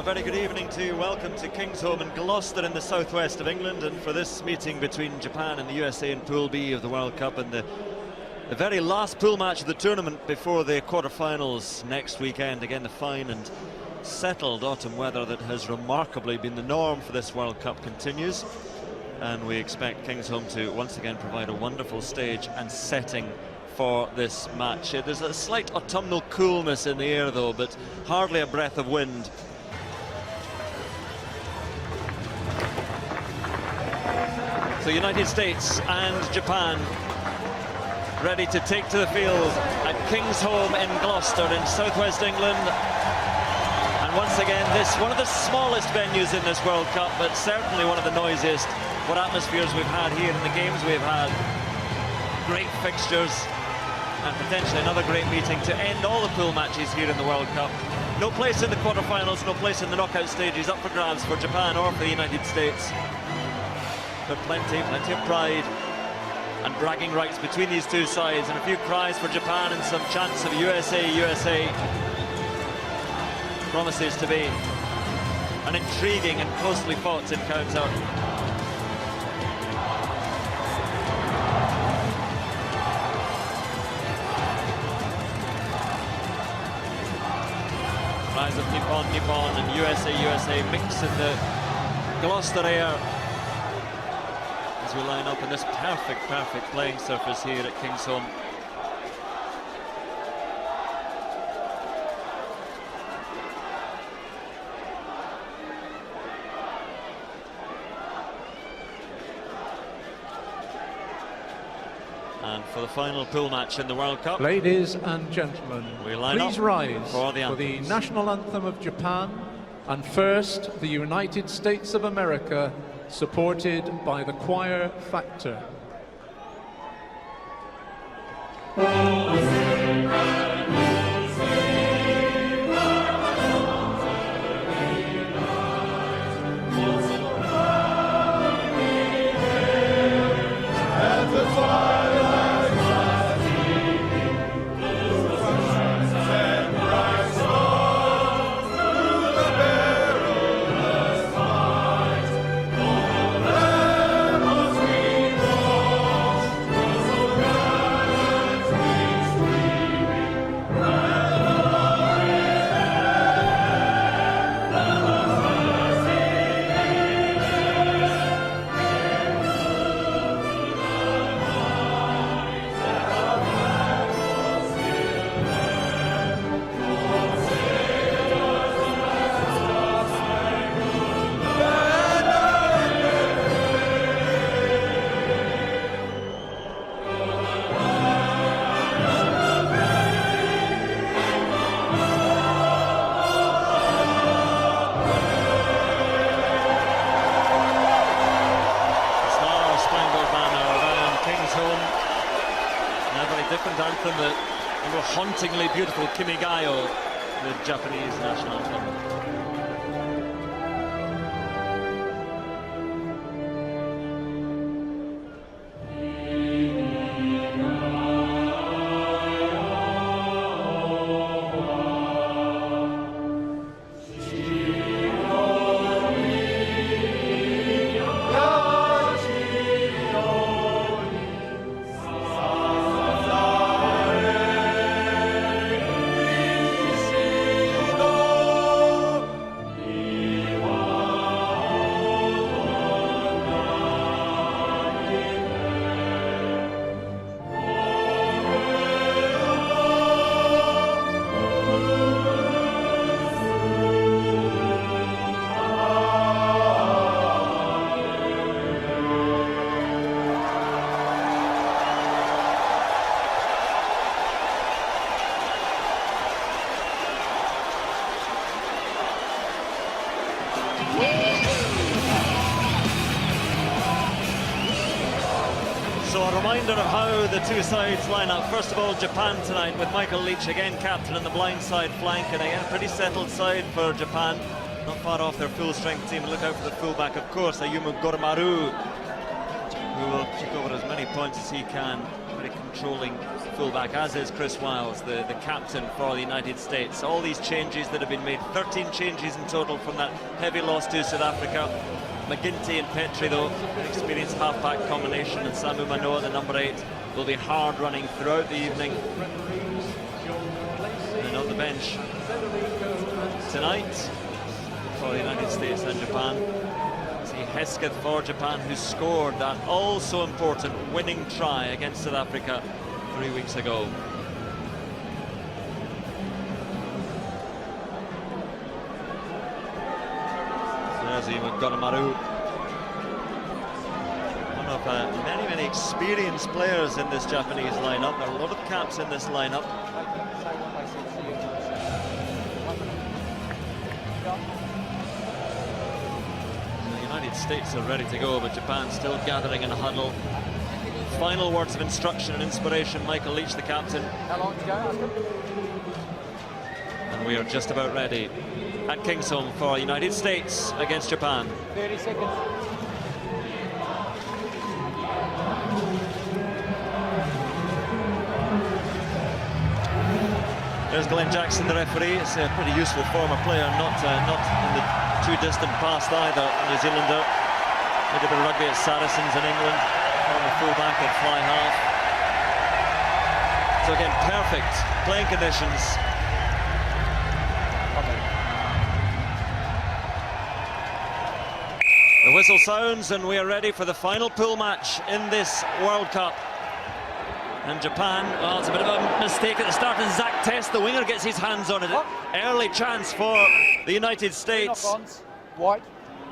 very good evening to you. Welcome to Kingsholm in Gloucester in the southwest of England, and for this meeting between Japan and the USA in Pool B of the World Cup, and the very last pool match of the tournament before the quarter-finals next weekend. Again, the fine and settled autumn weather that has remarkably been the norm for this World Cup continues, and we expect Kingsholm to once again provide a wonderful stage and setting for this match. There's a slight autumnal coolness in the air though, but hardly a breath of wind. So United States and Japan ready to take to the field at Kingsholm in Gloucester in southwest England. And once again, this one of the smallest venues in this World Cup, but certainly one of the noisiest. What atmospheres we've had here in the games we've had. Great fixtures and potentially another great meeting to end all the pool matches here in the World Cup. No place in the quarterfinals, no place in the knockout stages up for grabs for Japan or for the United States. But plenty of pride and bragging rights between these two sides, and a few cries for Japan and some chants of USA. Promises to be an intriguing and closely fought encounter. Rise of Nippon and USA mix in the Gloucester air as we line up in this perfect playing surface here at Kingsholm. And for the final pool match in the World Cup, ladies and gentlemen, please rise for the national anthem of Japan, and first the United States of America, supported by the choir factor. Different anthem, the more hauntingly beautiful Kimigayo, the Japanese national anthem. So a reminder of how the two sides line up. First of all, Japan tonight with Michael Leach again captain on the blind side flank, and again a pretty settled side for Japan. Not far off their full strength team. Look out for the fullback, of course, Ayumu Goromaru, who will Take over as many points as he can. Very controlling fullback, as is Chris Wiles, the captain for the United States. All these changes that have been made, 13 changes in total from that heavy loss to South Africa. Mcginty and Petrie, though, an experienced half-back combination, and Samu Manoa, the number 8, will be hard running throughout the evening. And on the bench tonight for the United States and Japan, see Hesketh for Japan, who scored that also important winning try against South Africa 3 weeks ago. There's Mcginty, one of many experienced players in this Japanese lineup. There are a lot of caps in this lineup. The United States are ready to go, but Japan still gathering in a huddle. Final words of instruction and inspiration, Michael Leach, the captain. How long to go? And we are just about ready at Kingsholm for United States against Japan. 30 seconds. There's Glenn Jackson, the referee. It's a pretty useful former player, not in the too distant past either. New Zealander, did a bit of rugby at Saracens in England, former fullback at fly half. So again, perfect playing conditions. The whistle sounds and we are ready for the final pool match in this World Cup. And Japan, well, it's a bit of a mistake at the start, and Zach Test, the winger, gets his hands on it. Early chance for the United States. Knock-ons, white,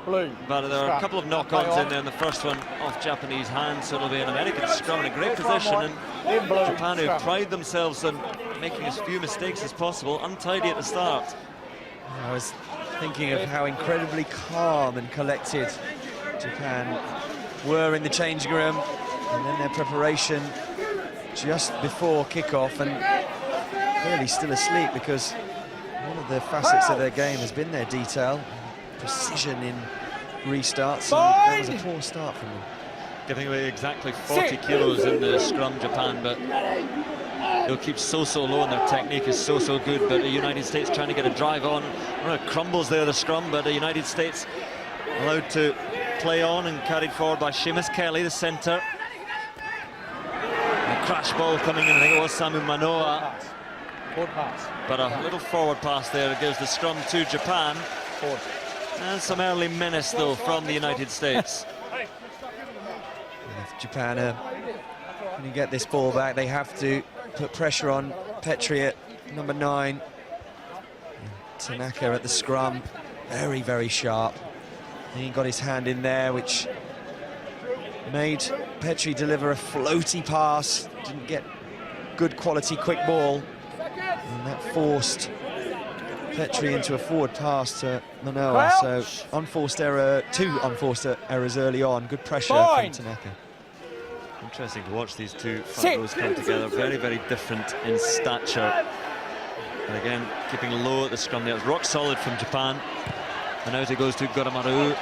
blue. But there are a couple of knock-ons in there, and the first one off Japanese hands, so it'll be an American scrum in a great position. And Japan, who pride themselves on making as few mistakes as possible, untidy at the start. I was thinking of how incredibly calm and collected Japan were in the changing room, and then their preparation just before kick-off, and clearly still asleep, because one of the facets of their game has been their detail, precision in restarts, and that was a poor start from them. Giving away exactly 40 kilos in the scrum, Japan, but they'll keep so low, and their technique is so good. But the United States trying to get a drive on. It crumbles there, the scrum, but the United States allowed to play on and carried forward by Seamus Kelly, the centre. A crash ball coming in, I think it was Samu Manoa. Forward pass. But a little forward pass there gives the scrum to Japan. Forward. And some early menace, though, from the United States. If Japan when you get this ball back, they have to put pressure on Petrie at number 9. Tanaka at the scrum, very sharp. He got his hand in there, which made Petrie deliver a floaty pass. Didn't get good quality quick ball, and that forced Petrie into a forward pass to Manoa. So unforced error, 2 unforced errors early on. Good pressure from Tanaka. Interesting to watch these two front rows come together. Very different in stature. And again, keeping low at the scrum there. It's rock solid from Japan. And out it goes to Goramaru.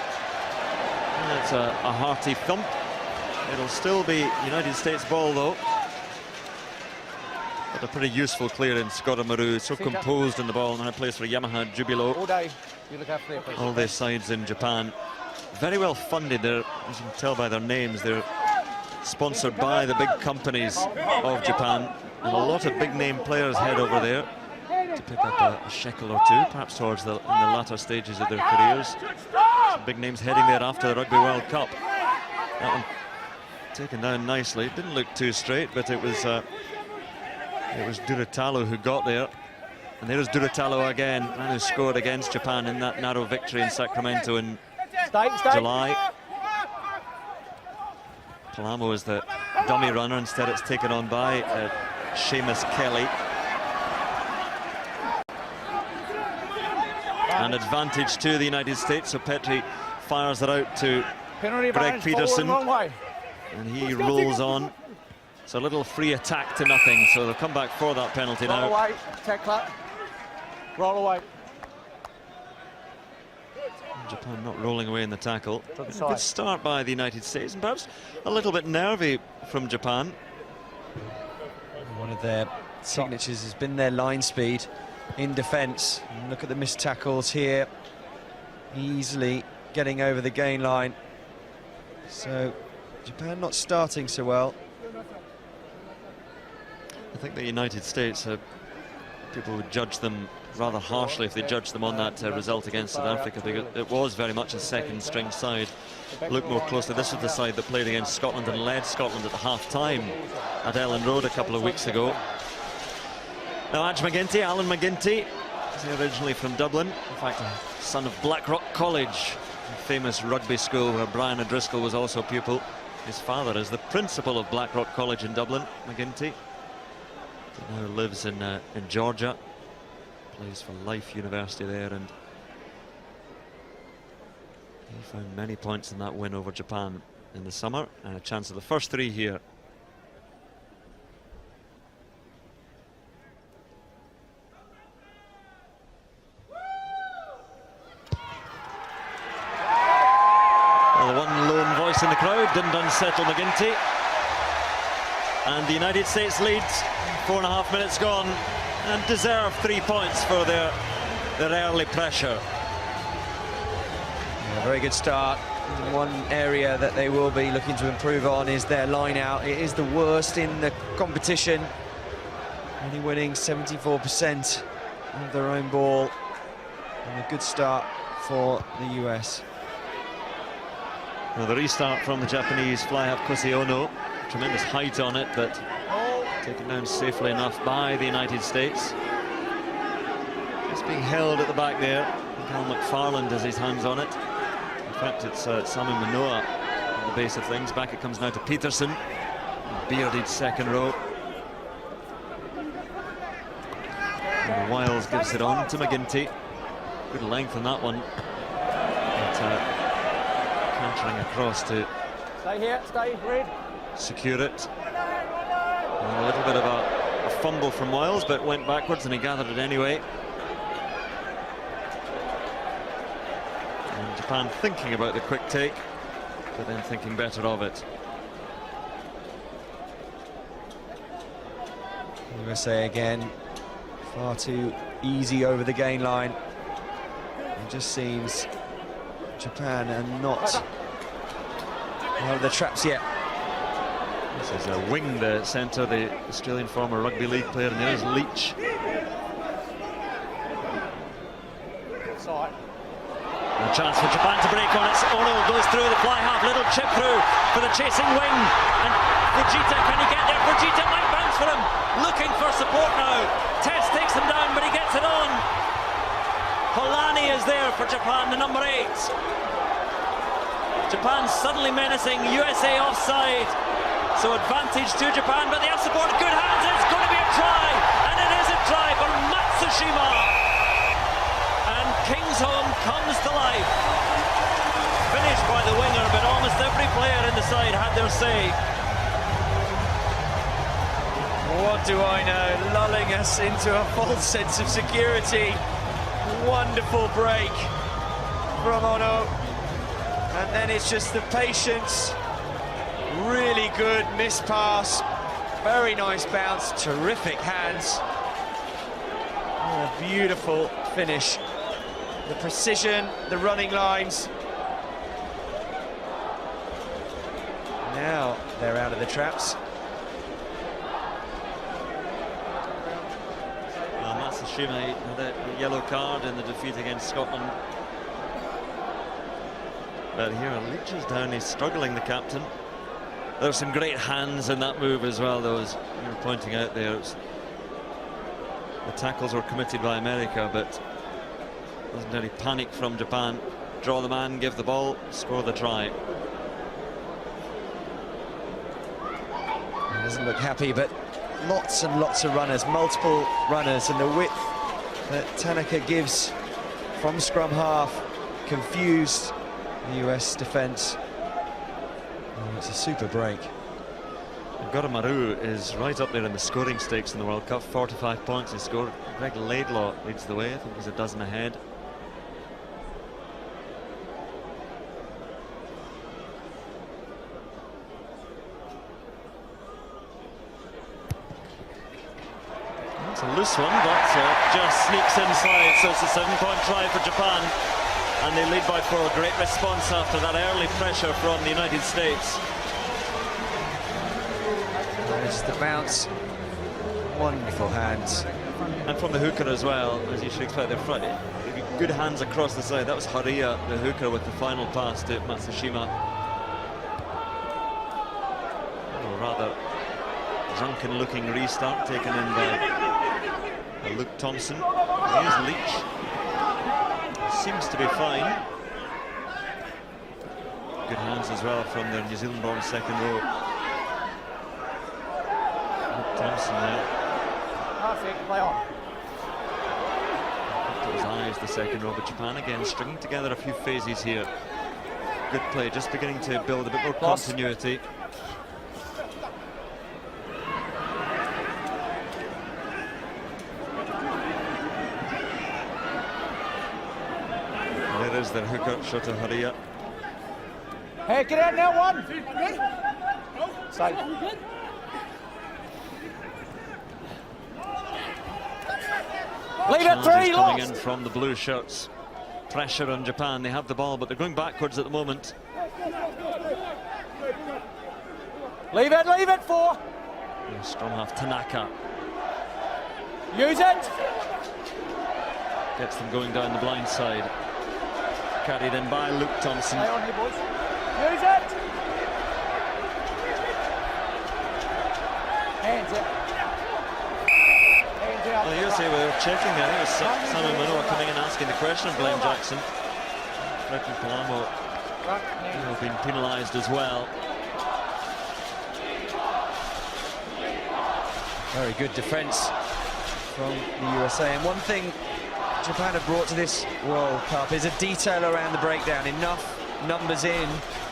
That's a hearty thump. It'll still be United States ball, though. But a pretty useful clearance. Goramaru so composed in the ball, and now plays for Yamaha Jubilo. All day. You look after it, all their sides in Japan. Very well funded. They're, as you can tell by their names, they're sponsored by the big companies of Japan. And a lot of big-name players head over there to pick up a shekel or two, perhaps towards in the latter stages of their careers. Some big names heading there after the Rugby World Cup. That one taken down nicely. It didn't look too straight, but it was Duratalo who got there. And there's Duratalo again, man who scored against Japan in that narrow victory in Sacramento in July. Palamo is the dummy runner. Instead, it's taken on by Seamus Kelly. An advantage to the United States, so Petrie fires it out to Greg Peterson, and he rolls on. So a little free attack to nothing, so they'll come back for that penalty now. Roll away, tackler. Roll away. Japan not rolling away in the tackle. To the A side. good start by the United States, and perhaps a little bit nervy from Japan. One of their signatures has been their line speed in defence. Look at the missed tackles here. Easily getting over the gain line. So Japan not starting so well. I think the United States, people would judge them rather harshly if they judged them on that result against South Africa, because it was very much a second-string side. Look more closely, this was the side that played against Scotland and led Scotland at the half-time at Ellen Road a couple of weeks ago. Now Alan Mcginty, is originally from Dublin, in fact a son of Blackrock College, a famous rugby school where Brian O'Driscoll was also a pupil. His father is the principal of Blackrock College in Dublin, Mcginty. He now lives in Georgia, plays for Life University there, and he found many points in that win over Japan in the summer, and a chance of the first three here. Well, the one lone voice in the crowd didn't unsettle Mcginty, and the United States leads. 4.5 minutes gone, and deserve 3 points for their early pressure. A very good start. One area that they will be looking to improve on is their line out. It is the worst in the competition, only winning 74% of their own ball, and a good start for the US. Well, the restart from the Japanese fly half Koseono, tremendous height on it, but taken down safely enough by the United States. Just being held at the back there. Cal McFarland has his hands on it. In fact, it's Sammy Manoa at the base of things. Back it comes now to Peterson. Bearded second row. And Wiles gives it on to Mcginty. Good length on that one. But cantering across to Stay here, stay, Red. secure it. And a little bit of a fumble from Wiles, but went backwards and he gathered it anyway. And Japan thinking about the quick take, but then thinking better of it. USA again, far too easy over the gain line. It just seems Japan are not out of the traps yet. This is a winged centre, the Australian former rugby league player, and there's Leach. Side. A chance for Japan to break on it. Ono goes through the fly half, little chip through for the chasing wing. And Fujita, can he get there? Fujita might bounce for him. Looking for support now. Test takes him down, but he gets it on. Holani is there for Japan, the number 8. Japan suddenly menacing, USA offside. So advantage to Japan, but they have support. Good hands, and it's going to be a try. And it is a try for Matsushima. And Kingsholm comes to life. Finished by the winger, but almost every player in the side had their say. What do I know? Lulling us into a false sense of security. Wonderful break from Ono. And then it's just the patience. Really good miss pass. Very nice bounce. Terrific hands. Oh, a beautiful finish. The precision, the running lines. Now they're out of the traps. Matsushima had a yellow card in the defeat against Scotland. But here, Leach is down, he's struggling, the captain. There's some great hands in that move as well, though, as you were pointing out there. The tackles were committed by America, but wasn't any panic from Japan. Draw the man, give the ball, score the try. He doesn't look happy, but lots and lots of runners, multiple runners, and the width that Tanaka gives from scrum half confused the US defence. Oh, it's a super break. Goromaru is right up there in the scoring stakes in the World Cup. 45 points he scored. Greg Laidlaw leads the way. I think he's a dozen ahead. It's a loose one, but just sneaks inside, so it's a 7-point try for Japan. And they lead by 4. Great response after that early pressure from the United States. There's the bounce. Wonderful hands. And from the hooker as well, as you should expect. They're front. Good hands across the side. That was Hariya, the hooker, with the final pass to Matsushima. Oh, rather drunken-looking restart taken in by Luke Thompson. Here's Leach. Seems to be fine. Good hands as well from their New Zealand-born second row. Luke Thompson there. Perfect, play on. To his eyes, the second row, but Japan again stringing together a few phases here. Good play, just beginning to build a bit more continuity. There is their hooker, Shota Hariya. Hey, get out now, one. Stay. Leave it, 3, Coming lost. in from the blue shirts. Pressure on Japan. They have the ball, but they're going backwards at the moment. Leave it, 4. Scrum half Tanaka Use it. gets them going down the blind side. Carried in by Luke Thompson. Stay on here, boys. Use it. Hands up. Well, you see, we were checking there. It was Simon Manoa coming in asking the question of Blaine Jackson. Reckon Palamo been penalised as well. Very good defence from the USA. And one thing Japan have brought to this World Cup is a detail around the breakdown. Enough numbers in,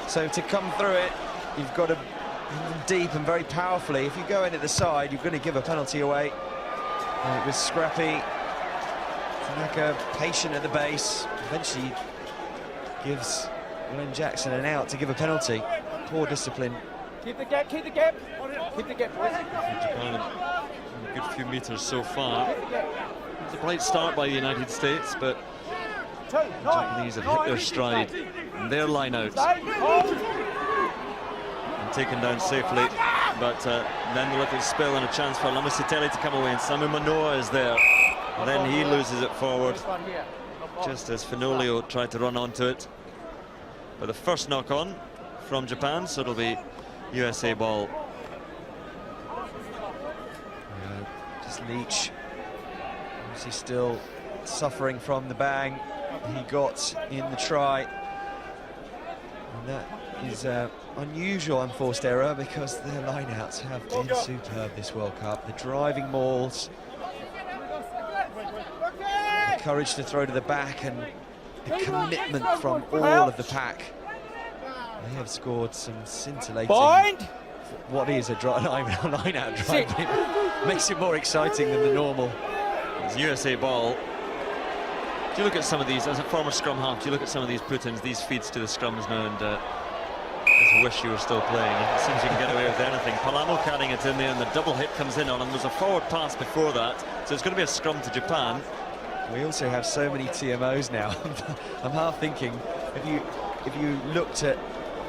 so to come through it, you've got to deep and very powerfully. If you go in at the side, you're going to give a penalty away. And it was scrappy. Tanaka patient at the base. Eventually gives Glenn Jackson an out to give a penalty. Poor discipline. Keep the gap, keep the gap. Keep the gap, boys. Japan a good few metres so far. It's a bright start by the United States, but the Japanese have hit their stride in their line out and taken down safely. But then the little spill and a chance for Lamusitele to come away, and Samu Manoa is there. And then he loses it forward, just as Finolio tried to run onto it. But the first knock-on from Japan, so it'll be USA ball. Just Leach. Is he still suffering from the bang he got in the try? And that is unusual unforced error, because their lineouts have been superb this World Cup. The driving mauls, the courage to throw to the back, and the commitment from all of the pack. They have scored some scintillating. What is a line-out drive? It makes it more exciting than the normal. It's USA ball. Do you look at some of these, as a former scrum half, do you look at some of these put-ins, these feeds to the scrums now, and just wish you were still playing? It seems you can get away with anything. Palamo carrying it in there, and the double hit comes in on him. There's a forward pass before that, so it's going to be a scrum to Japan. We also have so many TMOs now. I'm half thinking, if you looked at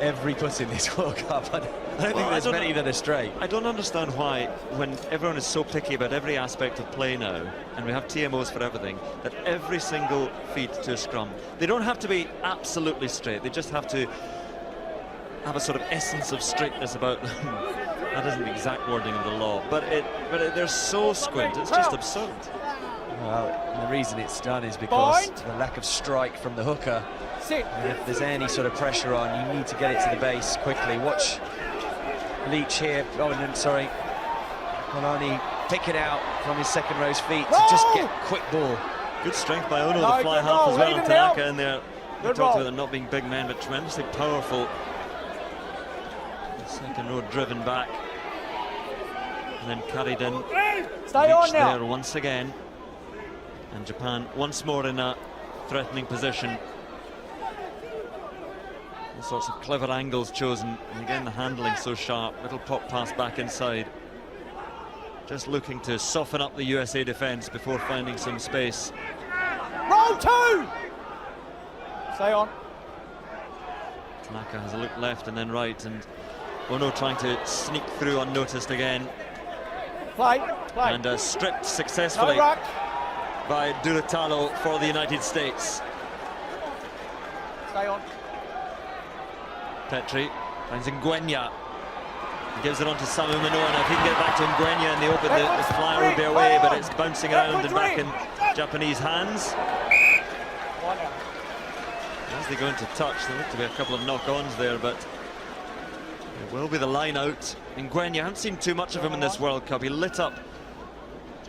every put in this World Cup, I don't think there's many that are straight. I don't understand why, when everyone is so picky about every aspect of play now, and we have TMOs for everything, that every single feed to a scrum, they don't have to be absolutely straight, they just have to have a sort of essence of straightness about them. That isn't the exact wording of the law, but they're so squint, it's just absurd. Well, the reason it's done is because the lack of strike from the hooker. And if there's any sort of pressure on, you need to get it to the base quickly. Watch Leach here. Oh, no, sorry. Polani pick it out from his second row's feet to just get quick ball. Good strength by Ono, the fly half as well, and Tanaka in there. We talked about them not being big men, but tremendously powerful. The second row driven back, and then carried in. Stay on Leach now. there once again, and Japan once more in a threatening position. All sorts of clever angles chosen, and again the handling so sharp. Little pop pass back inside. just looking to soften up the USA defence before finding some space. Roll 2! Stay on. Tanaka has a look left and then right, and Ono trying to sneak through unnoticed again. Play. And stripped successfully No ruck. by Duratalo for the United States. Stay on. Petri finds Ngwenya. Gives it on to Samu Manoa, and if he can get back to Ngwenya in the open, the flyer will be away, but it's bouncing around and back in Japanese hands. As they go into touch, there look to be a couple of knock-ons there, but it will be the line out. Ngwenya, I haven't seen too much of him in this World Cup. He lit up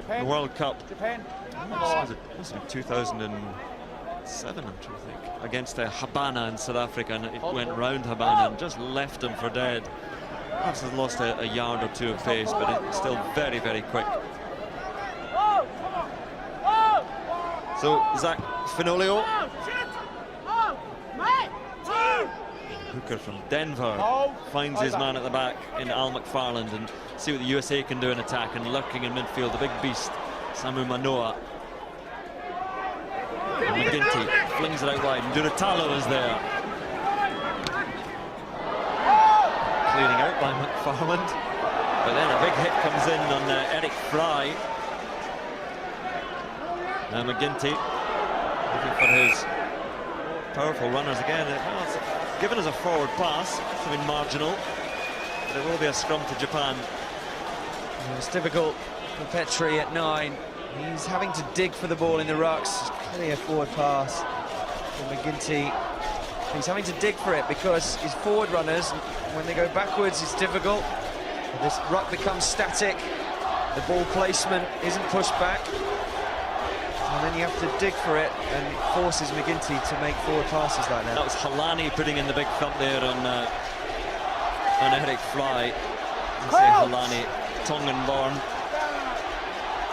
the World Cup. Japan. It must have been 2007, I'm trying to think, against Habana in South Africa, and it went round Habana and just left him for dead. Perhaps has lost a yard or two of pace, but it's still very, very quick. So Zach Finolio, hooker from Denver, finds his man at the back in Al McFarland, and see what the USA can do in attack. And lurking in midfield, the big beast Samu Manoa. And Mcginty flings it out wide, and Duratalo is there. Clearing out by McFarland, but then a big hit comes in on Eric Fry. Now Mcginty looking for his powerful runners again. Well, it's given as a forward pass, it's been marginal, but it will be a scrum to Japan. It's difficult for Petri at 9. He's having to dig for the ball in the rucks. It's clearly a forward pass for Mcginty. He's having to dig for it because his forward runners, when they go backwards, it's difficult. This ruck becomes static. The ball placement isn't pushed back. And then you have to dig for it, and it forces Mcginty to make forward passes like that. That was Halani putting in the big thump there on Eric Fry. As I say, Halani, Tongan-born,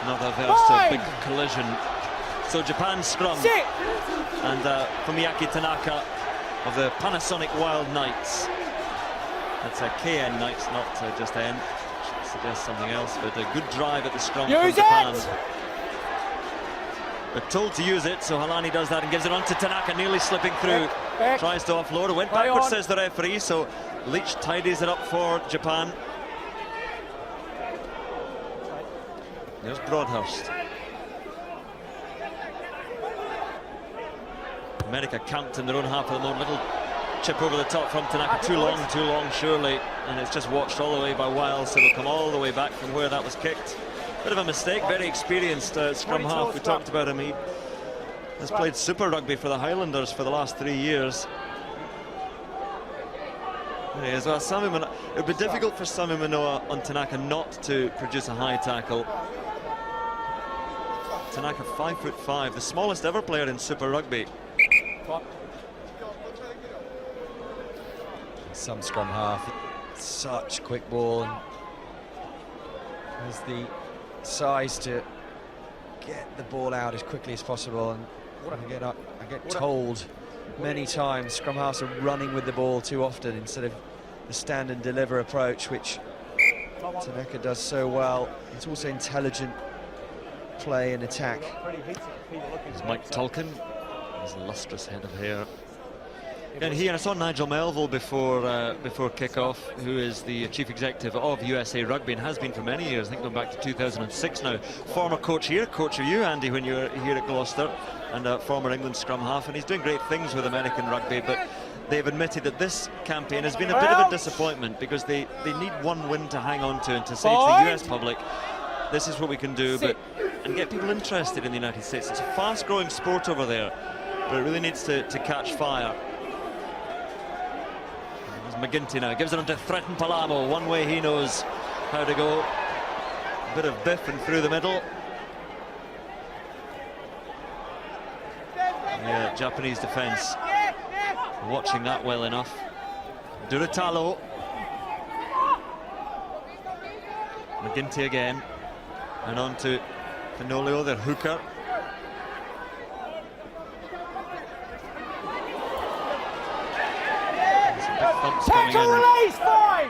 not averse to a big collision. So Japan scrum, and Fumiaki Tanaka of the Panasonic Wild Knights. That's a KN Knights, not just N. Should suggest something else, but a good drive at the scrum from Japan. They're told to use it, so Halani does that and gives it on to Tanaka, nearly slipping through. Tries to offload, it went backwards, says the referee, so Leach tidies it up for Japan. There's Broadhurst. America camped in their own half of the moment. Little chip over the top from Tanaka. Too long, surely. And it's just watched all the way by Wiles, so it'll come all the way back from where that was kicked. Bit of a mistake, very experienced scrum half. We talked about him. He has played Super Rugby for the Highlanders for the last 3 years. As well, it would be difficult for Samu Manoa on Tanaka not to produce a high tackle. Tanaka 5'5", the smallest ever player in Super Rugby. Some scrum half, such quick ball, and has the size to get the ball out as quickly as possible. And I get told many times scrum halves are running with the ball too often instead of the stand and deliver approach, which Tanaka does so well. It's also intelligent play and attack. There's Mike Tolkien, his lustrous head of hair. And I saw Nigel Melville before kick-off, who is the chief executive of USA Rugby and has been for many years, I think going back to 2006 now. Former coach here, coach of you, Andy, when you were here at Gloucester, and a former England scrum half, and he's doing great things with American rugby, but they've admitted that this campaign has been a bit of a disappointment because they need one win to hang on to and to say to the US public, this is what we can do, and get people interested in the United States. It's a fast-growing sport over there, but it really needs to catch fire. Mcginty now gives it on to Threaten Palamo. One way he knows how to go. A bit of biff and through the middle. Yeah, Japanese defence watching that well enough. Duratalo. Mcginty again. And on to Finolio, their hooker. Tackle release, 5!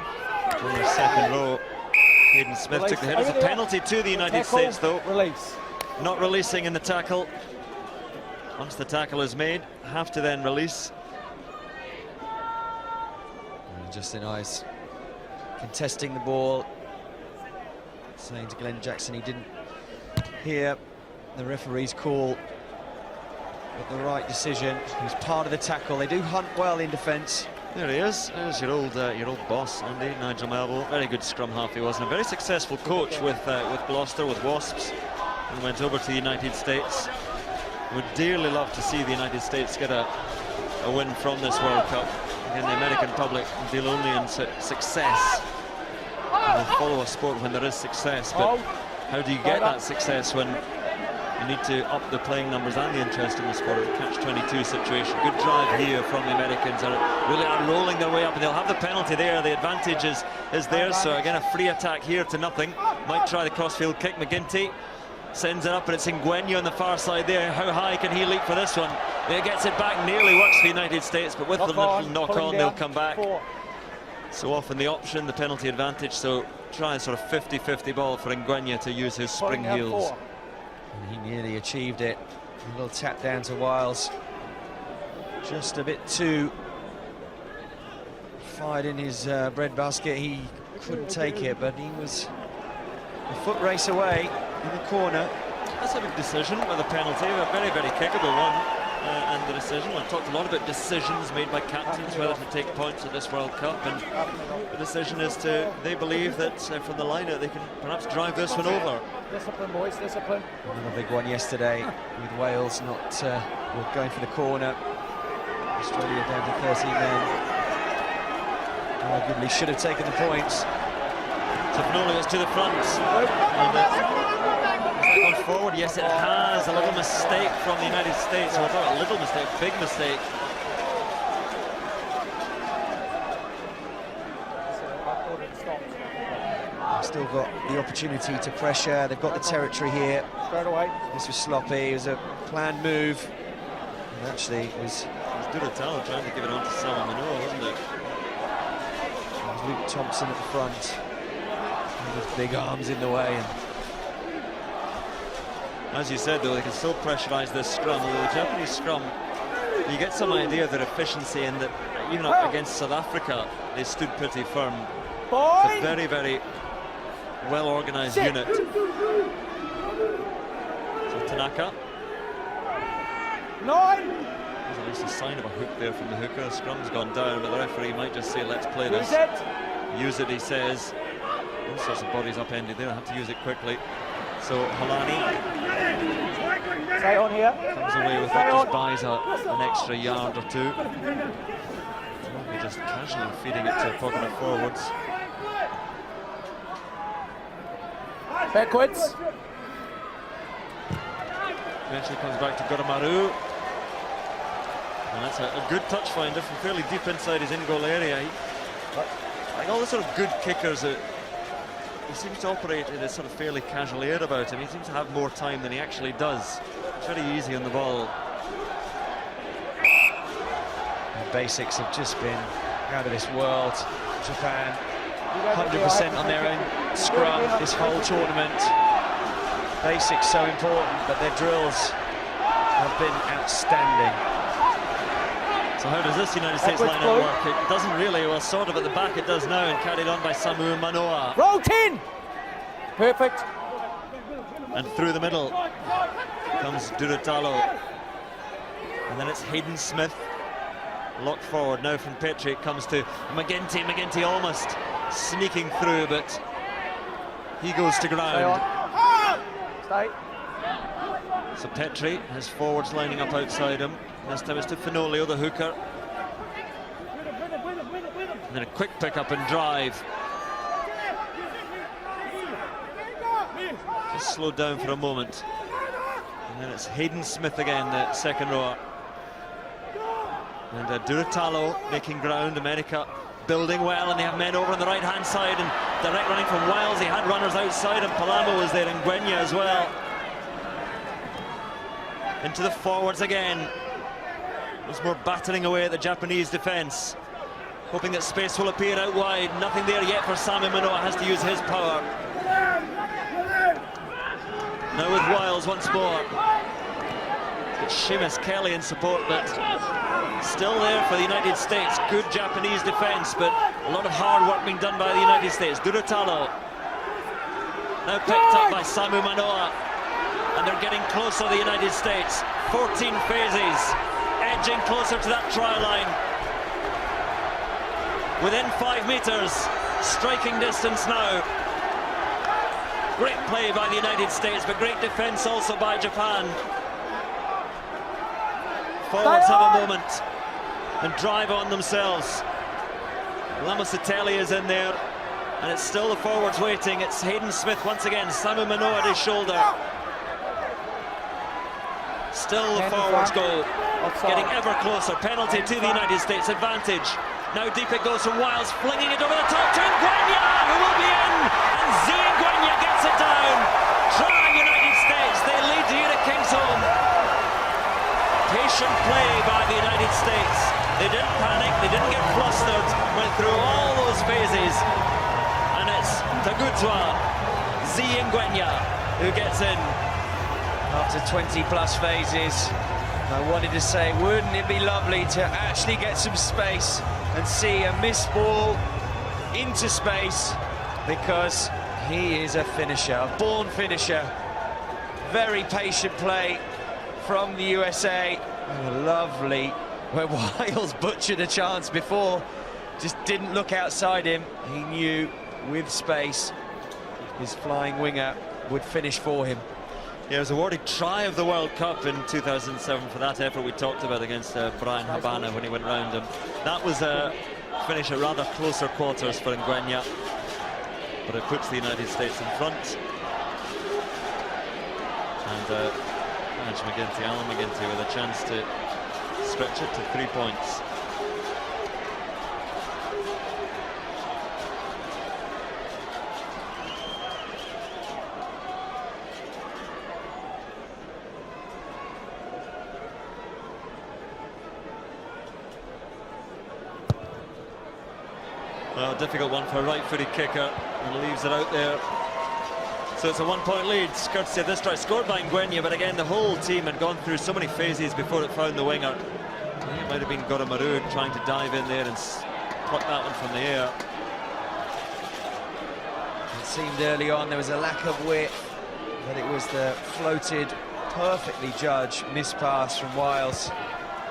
From the second row. Hayden Smith took the hit. It's a penalty to the United States, though. Release. Not releasing in the tackle. Once the tackle is made, have to then release. And Justin Ice contesting the ball, saying to Glenn Jackson he didn't hear the referee's call, but the right decision. He's part of the tackle. They do hunt well in defence. There he is. There's your old boss, Andy, Nigel Melville. Very good scrum half he was, and a very successful coach with Gloucester, with Wasps, and went over to the United States. Would dearly love to see the United States get a win from this World Cup. Again, the American public deal only in success. And they'll follow a sport when there is success, but how do you get that success when you need to up the playing numbers and the interest in the sport? It's a catch-22 situation. Good drive here from the Americans, and really are rolling their way up, and they'll have the penalty there. The advantage is there, so again a free attack here to nothing. Might try the crossfield kick. Mcginty sends it up, and it's Nguyen on the far side there. How high can he leap for this one? He gets it back, nearly works for the United States, but with the little knock on, they'll come back. So often the option, the penalty advantage, so try a sort of 50-50 ball for Nguyen to use his spring heels. And he nearly achieved it. A little tap down to Wiles. Just a bit too fired in his breadbasket. He couldn't take it, but he was a foot race away in the corner. That's a big decision with a penalty, a very, very kickable one. And the decision, I've talked a lot about decisions made by captains, whether to take points at this World Cup, and the decision is they believe that from the line out they can perhaps drive this one over. Discipline, boys, discipline. Another big one yesterday with Wales not going for the corner. Australia down to 13 men. Arguably should have taken the points. So Finoli is to the front. And, has that gone forward? Yes, it has. A little mistake from the United States. Or a little mistake, big mistake. They've still got the opportunity to pressure. They've got the territory here. Straight away. This was sloppy. It was a planned move. And actually, it was Duratalo trying to give it on to Salomon Manoa, wasn't it? It was Luke Thompson at the front. With big arms in the way. And as you said, though, they can still pressurise this scrum. Although the Japanese scrum, you get some idea of their efficiency in that even up against South Africa, they stood pretty firm. It's a very, very well-organised unit. So Tanaka. 9. There's at least a sign of a hook there from the hooker. The scrum's gone down, but the referee might just say, let's play this. Use it, he says. All sorts of bodies upended there. I have to use it quickly. So Holani Stay on here. comes away with it, just buys an extra yard or two. Maybe just casually feeding it to a pocket of forwards. Backwards. Eventually comes back to Goromaru. And that's a good touch finder from fairly deep inside his in-goal area. Like all the sort of good kickers, he seems to operate in a sort of fairly casual air about him. He seems to have more time than he actually does. It's very easy on the ball. the basics have just been out of this world. Japan 100% on their own scrum this whole tournament. Basics so important, but their drills have been outstanding. So how does this United States line-out work? It doesn't really, well, sort of at the back it does now, and carried on by Samu Manoa. Roll 10! Perfect. And through the middle comes Duratalo. And then it's Hayden Smith. Locked forward now from Petrie. It comes to Mcginty. Mcginty almost sneaking through, but he goes to ground. Stay. So Petrie has forwards lining up outside him. This time it's to Finolio, the hooker. And then a quick pick up and drive. Just slowed down for a moment. And then it's Hayden Smith again, the second rower. And Duratalo making ground. America building well, and they have men over on the right-hand side, and direct running from Wiles. He had runners outside, and Palamo was there, and Nguyen as well. Into the forwards again. There's more battering away at the Japanese defence. hoping that space will appear out wide. Nothing there yet for Samu Manoa, has to use his power. Now with Wiles once more. It's Seamus Kelly in support, but still there for the United States. Good Japanese defence, but a lot of hard work being done by the United States. Durutalo now picked up by Samu Manoa, and they're getting closer, the United States. 14 phases, edging closer to that try line. Within 5 metres, striking distance now. Great play by the United States, but great defence also by Japan. Forwards have a moment and drive on themselves. Lamasatelli is in there, and it's still the forwards waiting. It's Hayden Smith once again, Samu Manoa at his shoulder. Still the forwards go, getting ever closer. Penalty to the United States advantage. Now deep it goes from Wiles, flinging it over the top to Ngwenya, who will be in, and Ngwenya gets it down. Try United States, they lead here at Kingsholm. Patient play by the United States. They didn't panic, they didn't get flustered, went through all those phases, and it's Tagutwa Ngwenya who gets in. After 20 plus phases, I wanted to say, wouldn't it be lovely to actually get some space and see a missed ball into space, because he is a finisher, a born finisher. Very patient play from the USA. Oh, lovely, where Wiles butchered a chance before, just didn't look outside him. He knew with space his flying winger would finish for him. He was awarded try of the World Cup in 2007 for that effort we talked about against Brian Habana when he went round him. That was a finish at rather closer quarters for Ngwenya, but it puts the United States in front. And Mcginty, Alan Mcginty, with a chance to stretch it to 3 points. Well, difficult one for a right-footed kicker, and leaves it out there. So it's a 1-point lead, courtesy of this try, scored by Ngwenya, but again, the whole team had gone through so many phases before it found the winger. I think it might have been Goromaru trying to dive in there and pluck that one from the air. It seemed early on there was a lack of width, but it was the floated, perfectly judged miss pass from Wiles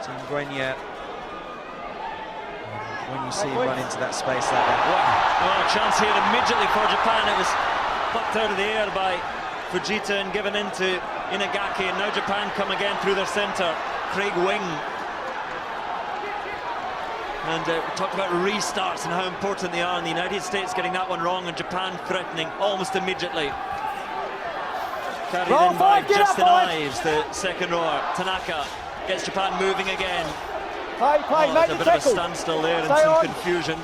to Ngwenya. When you see him run into that space like that. Wow. Oh, a chance here immediately for Japan. It was plucked out of the air by Fujita and given into Inagaki, and now Japan come again through their centre. Craig Wing. And we talked about restarts and how important they are, and the United States getting that one wrong and Japan threatening almost immediately. Carried in by Justin Ives, the second rower. Tanaka gets Japan moving again. Play, Oh, there's a bit of a standstill there and some confusion.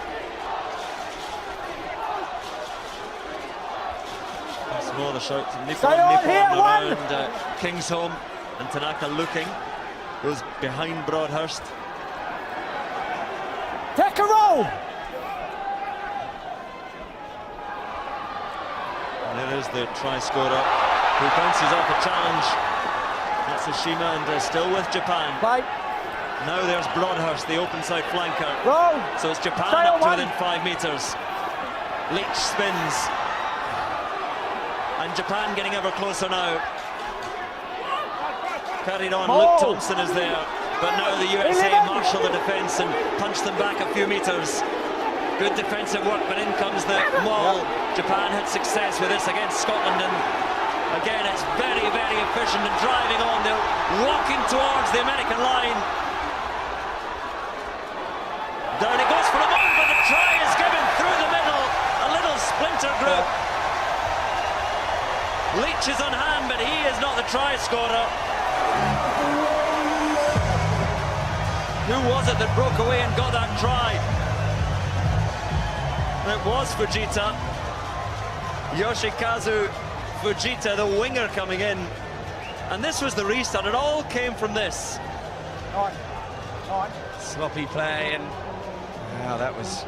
Once more the shout to Nippon around Kingsholm, and Tanaka looking, goes behind Broadhurst. Take a roll! And there is the try scorer, who bounces off a challenge. That's Ashima, and still with Japan. Play. Now there's Broadhurst, the open side flanker. Roll. So it's Japan up to within 5 metres. Leach spins. And Japan getting ever closer now. Carried on, Luke Thompson is there. But now the USA marshal the defence and punch them back a few metres. Good defensive work, but in comes the maul. Japan had success with this against Scotland, and again it's very, very efficient and driving on. They're walking towards the American line. Down it goes for a moment, but the try is given through the middle. A little splinter group. Leach is on hand, but he is not the try scorer. Who was it that broke away and got that try? It was Fujita. Yoshikazu Fujita, the winger, coming in. And this was the restart. It all came from this. Sloppy play, and Wow, that was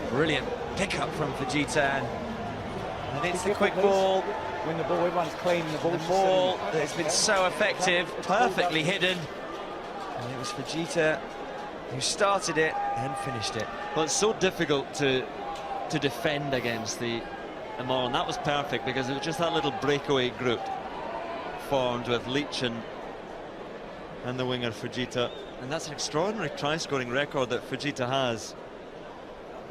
brilliant pickup from Mcginty. And it's the quick ball. When the ball, everyone's clean. The ball that's been so effective, perfectly hidden. And it was Mcginty who started it and finished it. Well, it's so difficult to defend against the Amor, and that was perfect because it was just that little breakaway group formed with Leach and the winger Mcginty. And that's an extraordinary try-scoring record that Mcginty has.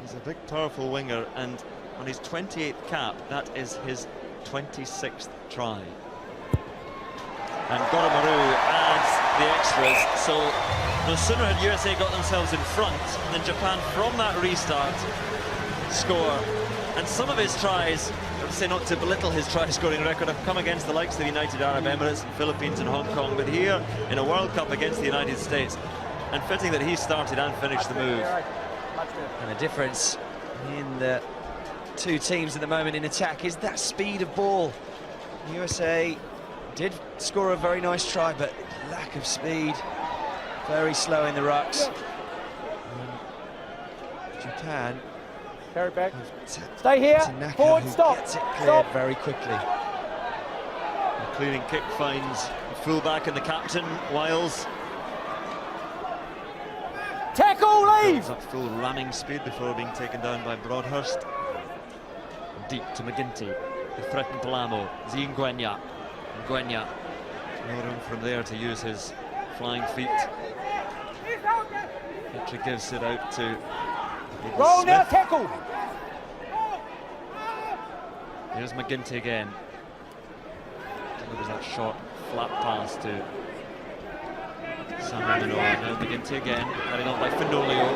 He's a big, powerful winger, and on his 28th cap, that is his 26th try. And Goromaru adds the extras, so no sooner had USA got themselves in front than Japan, from that restart, score. And some of his tries, I would say not to belittle his try-scoring record, have come against the likes of the United Arab Emirates and Philippines and Hong Kong, but here in a World Cup against the United States, and fitting that he started and finished the move. And the difference in the two teams at the moment in attack is that speed of ball. USA did score a very nice try, but lack of speed, very slow in the rucks. Japan, carry back, stay here, forward, stop, gets it cleared very quickly. The clearing kick finds the fullback and the captain, Wiles. Tackle, leave! Up full ramming speed before being taken down by Broadhurst. Deep to Mcginty. They threaten Palamo. Nguenya. Nguenya. No room from there to use his flying feet. Petrie gives it out to roll Smith. now, tackle! Here's Mcginty again. Delivers that short, flat pass to Samuel Manoa. Now Mcginty again, carried on by Fenolio.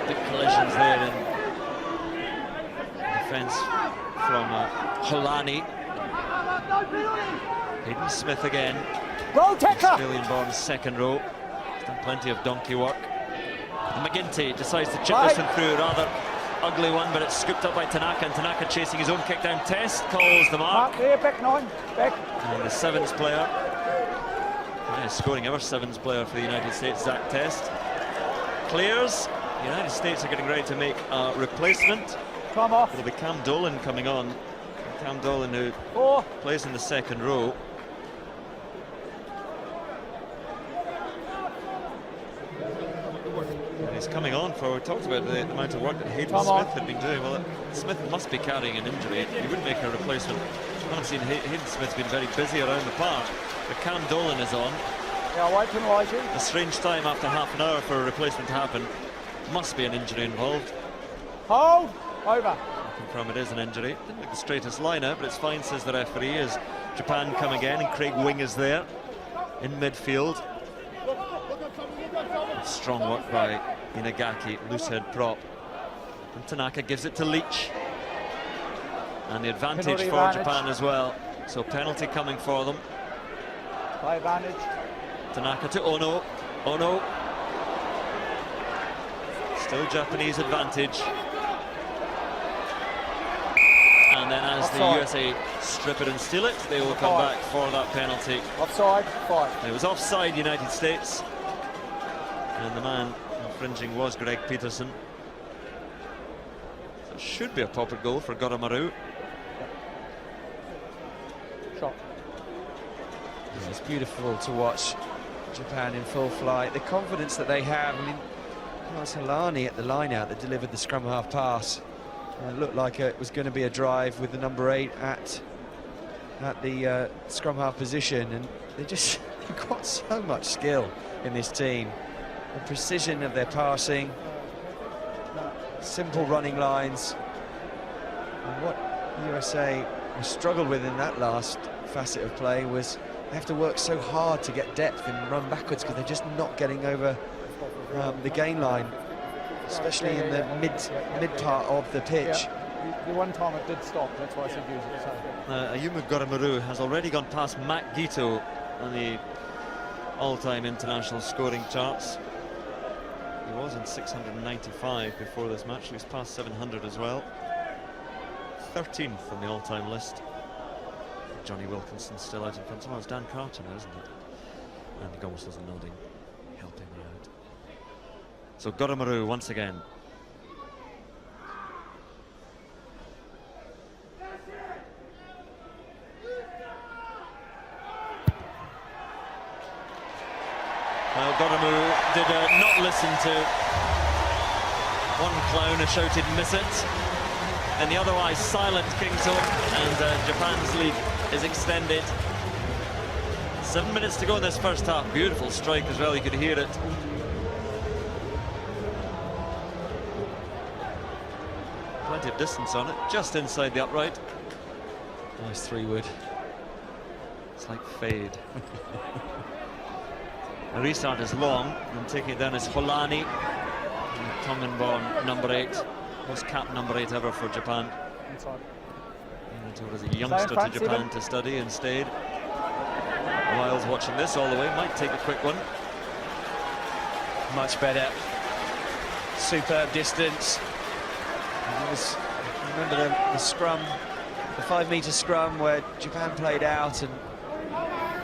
Big collisions there in defence from Holani. Hayden Smith again. Roll, tackle! Australian-born second row. He's done plenty of donkey work. And Mcginty decides to chip this one through, rather ugly one, but it's scooped up by Tanaka, and Tanaka chasing his own kick down. Test calls the mark. Mark there, back 9, back. And the sevens player, scoring ever sevens player for the United States, Zach Test, clears. The United States are getting ready to make a replacement. Time off. It'll be Cam Dolan coming on. Cam Dolan, who plays in the second row. And he's coming on for, we talked about the amount of work that Hayden Smith had been doing. Well, Smith must be carrying an injury. He wouldn't make a replacement. I haven't seen Hayden Smith's been very busy around the park. But Cam Dolan is on. Yeah, I won't penalise you. A strange time after half an hour for a replacement to happen. Must be an injury involved. Hold, over. I confirm it is an injury. Didn't look the straightest lineup, but it's fine, says the referee, as Japan come again, and Craig Wing is there in midfield. Strong work by Inagaki, loose head prop. And Tanaka gives it to Leach. And the advantage for Japan as well. So penalty coming for them. Play advantage. Tanaka to Ono. Ono. Still Japanese advantage. And then as the USA strip it and steal it, they will come back for that penalty. Offside, 5. It was offside, United States. And the man infringing was Greg Peterson. So it should be a proper goal for Goromaru. Shot. It's beautiful to watch Japan in full flight. The confidence that they have. I mean, it was Holani at the line-out that delivered the scrum half pass. And it looked like it was going to be a drive with the number 8 at the scrum half position, and they just got so much skill in this team. The precision of their passing, simple running lines, and what USA struggled with in that last facet of play was they have to work so hard to get depth and run backwards because they're just not getting over the gain line, especially in the mid part of the pitch. The one time it did stop, that's why I said use it. So. Ayumu Goromaru has already gone past Matt Gito on the all-time international scoring charts. He was in 695 before this match. He's past 700 as well. 13th on the all-time list. Johnny Wilkinson still out in front. Oh, it's Dan Carter now, isn't it? And Gomes was nodding, helping me out. So Goromaru once again. Well, Goramu did not listen to one clown who shouted "miss it," and the otherwise silent King's Home, and Japan's lead is extended. 7 minutes to go in this first half. Beautiful strike as well, you could hear it. Plenty of distance on it, just inside the upright. Nice 3-wood. It's like fade. The restart is long, and taking it down is Holani, Tongan-born number 8, most capped number 8 ever for Japan. He was a youngster to Japan to study and stayed. Wiles watching this all the way, might take a quick one. Much better. Superb distance. And it was, remember the scrum, the 5-metre scrum where Japan played out and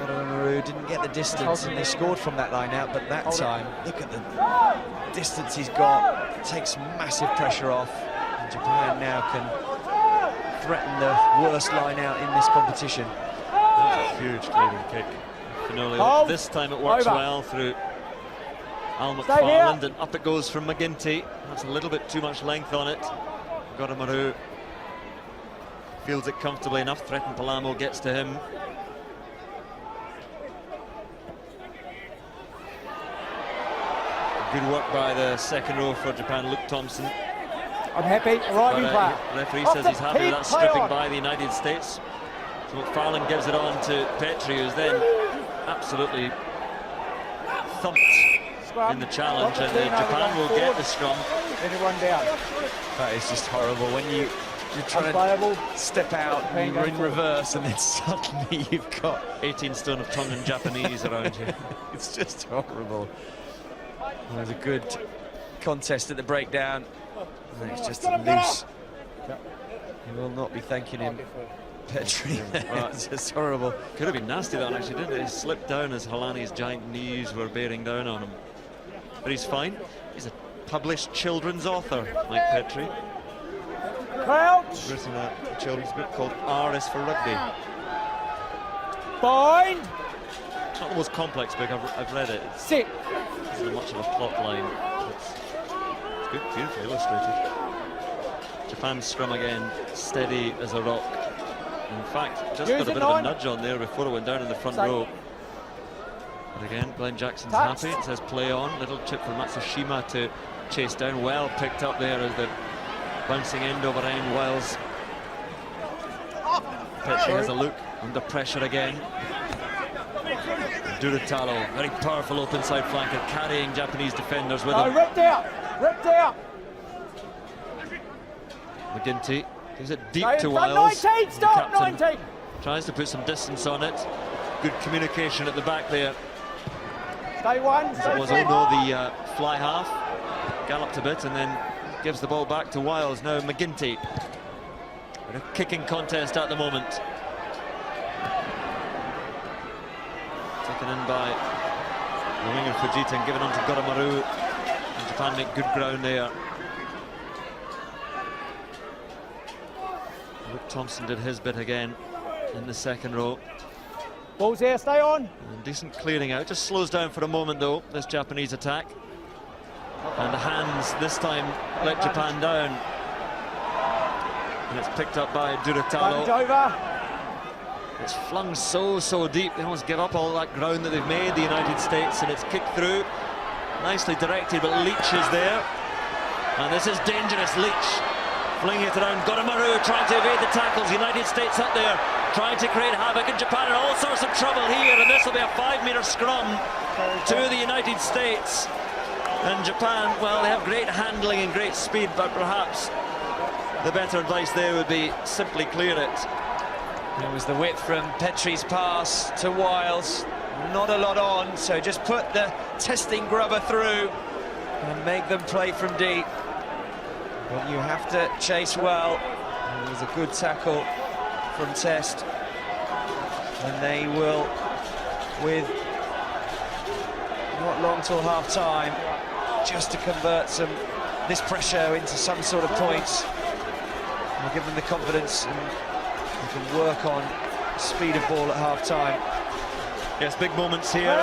Goramu didn't get the distance and they scored from that line out, but that time, look at the distance he's got, takes massive pressure off, and Japan now can threaten the worst line out in this competition. That was a huge clearing kick. Finoli. This time it works well through Al McFarland, and up it goes from Mcginty. That's a little bit too much length on it. Goramu fields it comfortably enough. Threatened Palamo, gets to him. Good work by the second row for Japan, Luke Thompson. I'm happy, arriving player. Referee says he's happy with that stripping by the United States. So McFarland gives it on to Petrie, who's then absolutely thumped in the challenge, and Japan will get the scrum. Anyone down. That is just horrible when you're trying to step out and you're in reverse, and then suddenly you've got 18 stone of Tongan Japanese around you. It's just horrible. There's a good contest at the breakdown, and it's just loose. You will not be thanking him, Petrie. It's just horrible. Could have been nasty that one, actually, didn't it? He slipped down as Holani's giant knees were bearing down on him. But he's fine. He's a published children's author, Mike Petrie. Crouch. Written a children's book called R is for Rugby. Bind. It's not the most complex book, I've read it. Sit. It's not much of a plot line. It's good, beautifully illustrated. Japan's scrum again, steady as a rock. In fact, just got a bit of a nudge on there before it went down in the front row. But again, Glenn Jackson's happy. It says play on. Little chip for Matsushima to chase down. Well picked up there as the bouncing end over end. Wiles. Petrie has a look, under pressure again. Duratalo, very powerful open side flanker, carrying Japanese defenders with him. Ripped out. Ripped out. Mcginty gives it deep to Wiles. 19, stop, 19. Tries to put some distance on it. Good communication at the back there. Stay one. It was although the fly half galloped a bit and then gives the ball back to Wiles. Now Mcginty. A kicking contest at the moment. Taken in by the winger Fujita and given on to Goramu. And Japan make good ground there. Luke Thompson did his bit again in the second row. Ball's there, stay on. And decent clearing out. Just slows down for a moment though, this Japanese attack. And the hands this time let Japan down. And it's picked up by Duratalo. It's flung so deep, they almost give up all that ground that they've made, the United States, and it's kicked through. Nicely directed, but Leach is there. And this is dangerous, Leach. Flinging it around, Goramu trying to evade the tackles, United States up there, trying to create havoc, and Japan in all sorts of trouble here, and this will be a 5-metre scrum to the United States. And Japan, well, they have great handling and great speed, but perhaps the better advice there would be simply clear it. It was the width from Petrie's pass to Wiles. Not a lot on, so just put the testing grubber through and make them play from deep. But you have to chase well. And it was a good tackle from Test. And they will, with not long till half-time, just to convert this pressure into some sort of points. We'll give them the confidence and we can work on speed of ball at half-time. Yes, big moments here.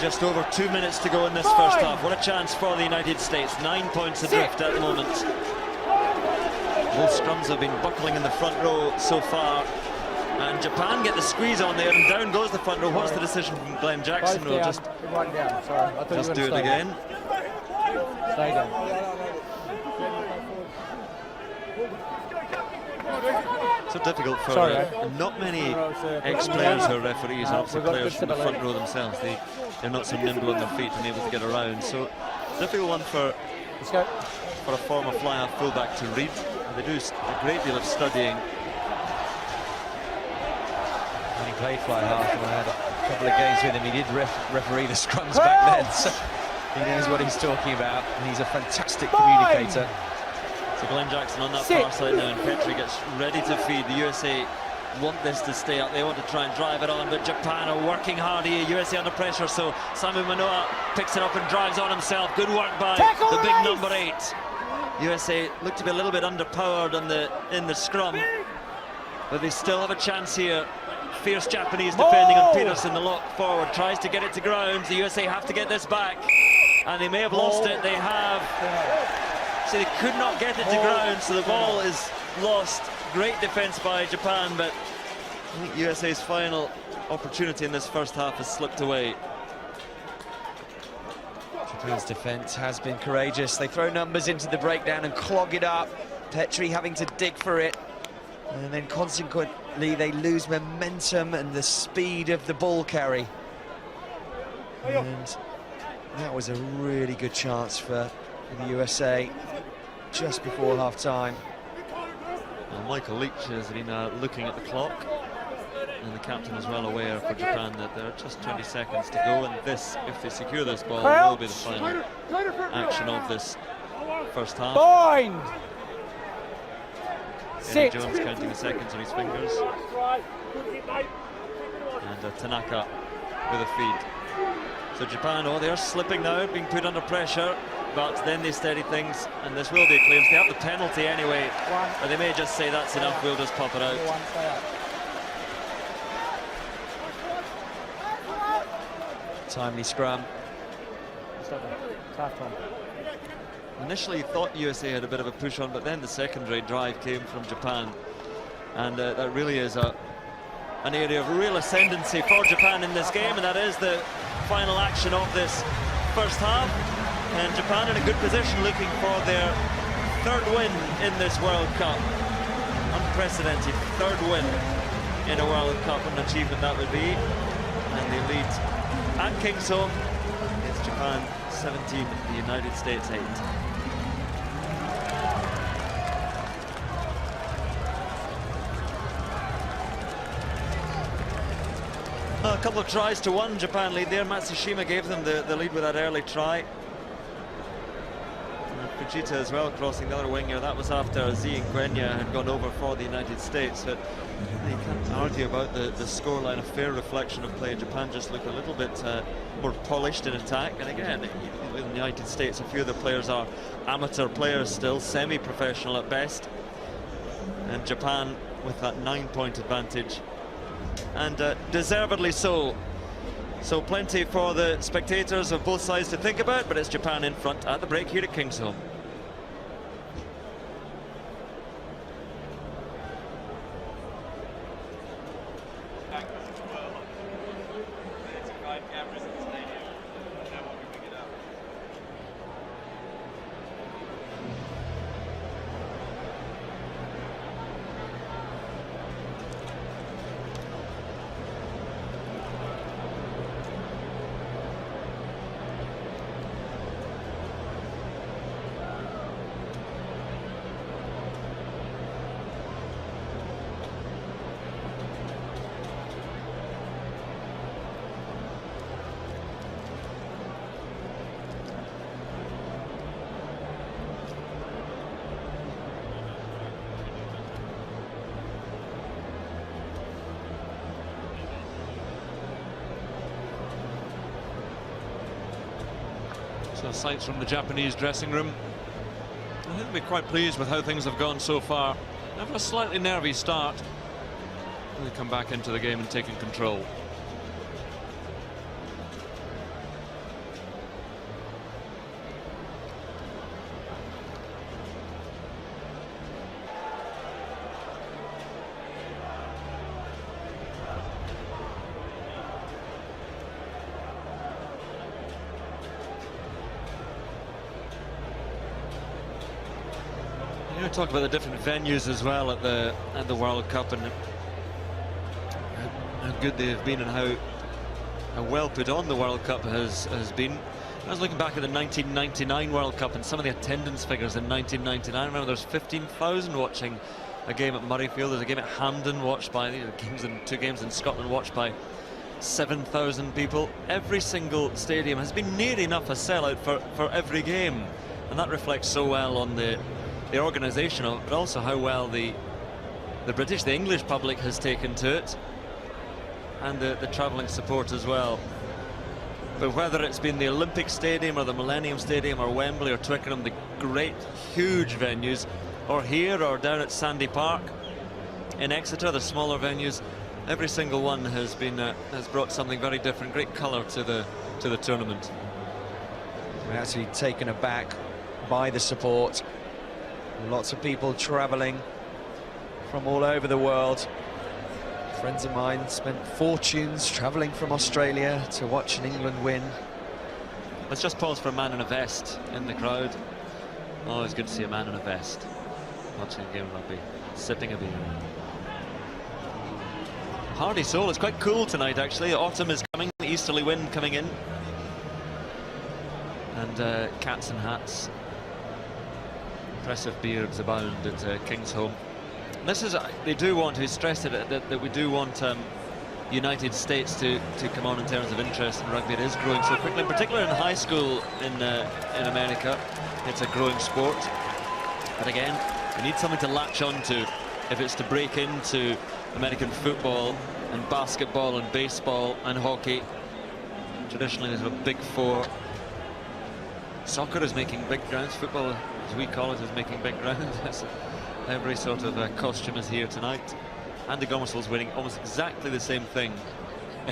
Just over 2 minutes to go in this first half. What a chance for the United States. 9 points adrift at the moment. Both scrums have been buckling in the front row so far. And Japan get the squeeze on there, and down goes the front row. What's the decision from Glenn Jackson? We'll just do it again. Stay down. So difficult for not many ex-players who are referees, and obviously players from the front row themselves. They're not so nimble on their feet and able to get around. So difficult one for a former fly-half fullback to read. And they do a great deal of studying. When he played fly-half, and I had a couple of games with him, he did referee the scrums back then. So he knows what he's talking about, and he's a fantastic communicator. So Glenn Jackson on that far side now, and Petrie gets ready to feed. The USA want this to stay up. They want to try and drive it on, but Japan are working hard here. USA under pressure, so Samu Manoa picks it up and drives on himself. Good work by the big number 8. USA look to be a little bit underpowered in the scrum, but they still have a chance here. Fierce Japanese defending on Peterson. The lock forward tries to get it to ground. The USA have to get this back, and they may have lost it. They have. So they could not get it to ground, so the ball is lost. Great defense by Japan, but I think USA's final opportunity in this first half has slipped away. Japan's defense has been courageous. They throw numbers into the breakdown and clog it up. Petrie having to dig for it, and then consequently they lose momentum and the speed of the ball carry. And that was a really good chance for the USA just before half-time. Well, Michael Leach has been looking at the clock, and the captain is well aware for Japan that there are just 20 seconds to go, and this, if they secure this ball, will be the final action of this first half. Bind! Eddie Jones counting the seconds on his fingers. And Tanaka with a feed. So Japan, they're slipping now, being put under pressure, but then they steady things, and this will be a clearance. They have the penalty anyway, but they may just say that's enough, we'll just pop it out. Timely scrum. Initially thought USA had a bit of a push on, but then the secondary drive came from Japan, and that really is an area of real ascendancy for Japan in this game, and that is the final action of this first half. And Japan in a good position, looking for their 3rd win in this World Cup. Unprecedented 3rd win in a World Cup, an achievement that would be. And they lead at Kingsholm. It's Japan 17, the United States 8. A couple of tries to 1, Japan lead there. Matsushima gave them the lead with that early try. Fujita as well crossing the other winger. That was after Z and Gwenya had gone over for the United States. But you can't argue about the scoreline. A fair reflection of play. Japan just look a little bit more polished in attack. And again, in the United States, a few of the players are amateur players still, semi-professional at best. And Japan with that 9-point advantage. And deservedly so. So plenty for the spectators of both sides to think about, but it's Japan in front at the break here at Kingsholm. So sights from the Japanese dressing room. I think they'll be quite pleased with how things have gone so far. After a slightly nervy start, they come back into the game and taking control. You talk about the different venues as well at the World Cup, and how good they have been, and how well put on the World Cup has been. I was looking back at the 1999 World Cup and some of the attendance figures in 1999. I remember there was 15,000 watching a game at Murrayfield. There's a game at Hampden watched by two games in Scotland watched by 7,000 people. Every single stadium has been near enough a sellout for every game, and that reflects so well on the organisation of it, but also how well the British, the English public has taken to it, and the travelling support as well. But whether it's been the Olympic Stadium or the Millennium Stadium or Wembley or Twickenham, the great, huge venues, or here or down at Sandy Park in Exeter, the smaller venues, every single one has brought something very different, great colour to the tournament. We're actually taken aback by the support. Lots of people travelling from all over the world. Friends of mine spent fortunes travelling from Australia to watch an England win. Let's just pause for a man in a vest in the crowd. Always good to see a man in a vest watching a game of rugby, sipping a beer. Hardy soul. It's quite cool tonight, actually. Autumn is coming, the easterly wind coming in, and cats and hats. Impressive beards abound at Kingsholm. This is, they do want to stress it, that we do want United States to come on in terms of interest in rugby. It is growing so quickly, in particular in high school in America. It's a growing sport. But again, we need something to latch on to if it's to break into American football and basketball and baseball and hockey. Traditionally, there's a big four. Soccer is making big grounds. Football, as we call it, is making big grounds. Every sort of costume is here tonight. Andy Gomersall's winning almost exactly the same thing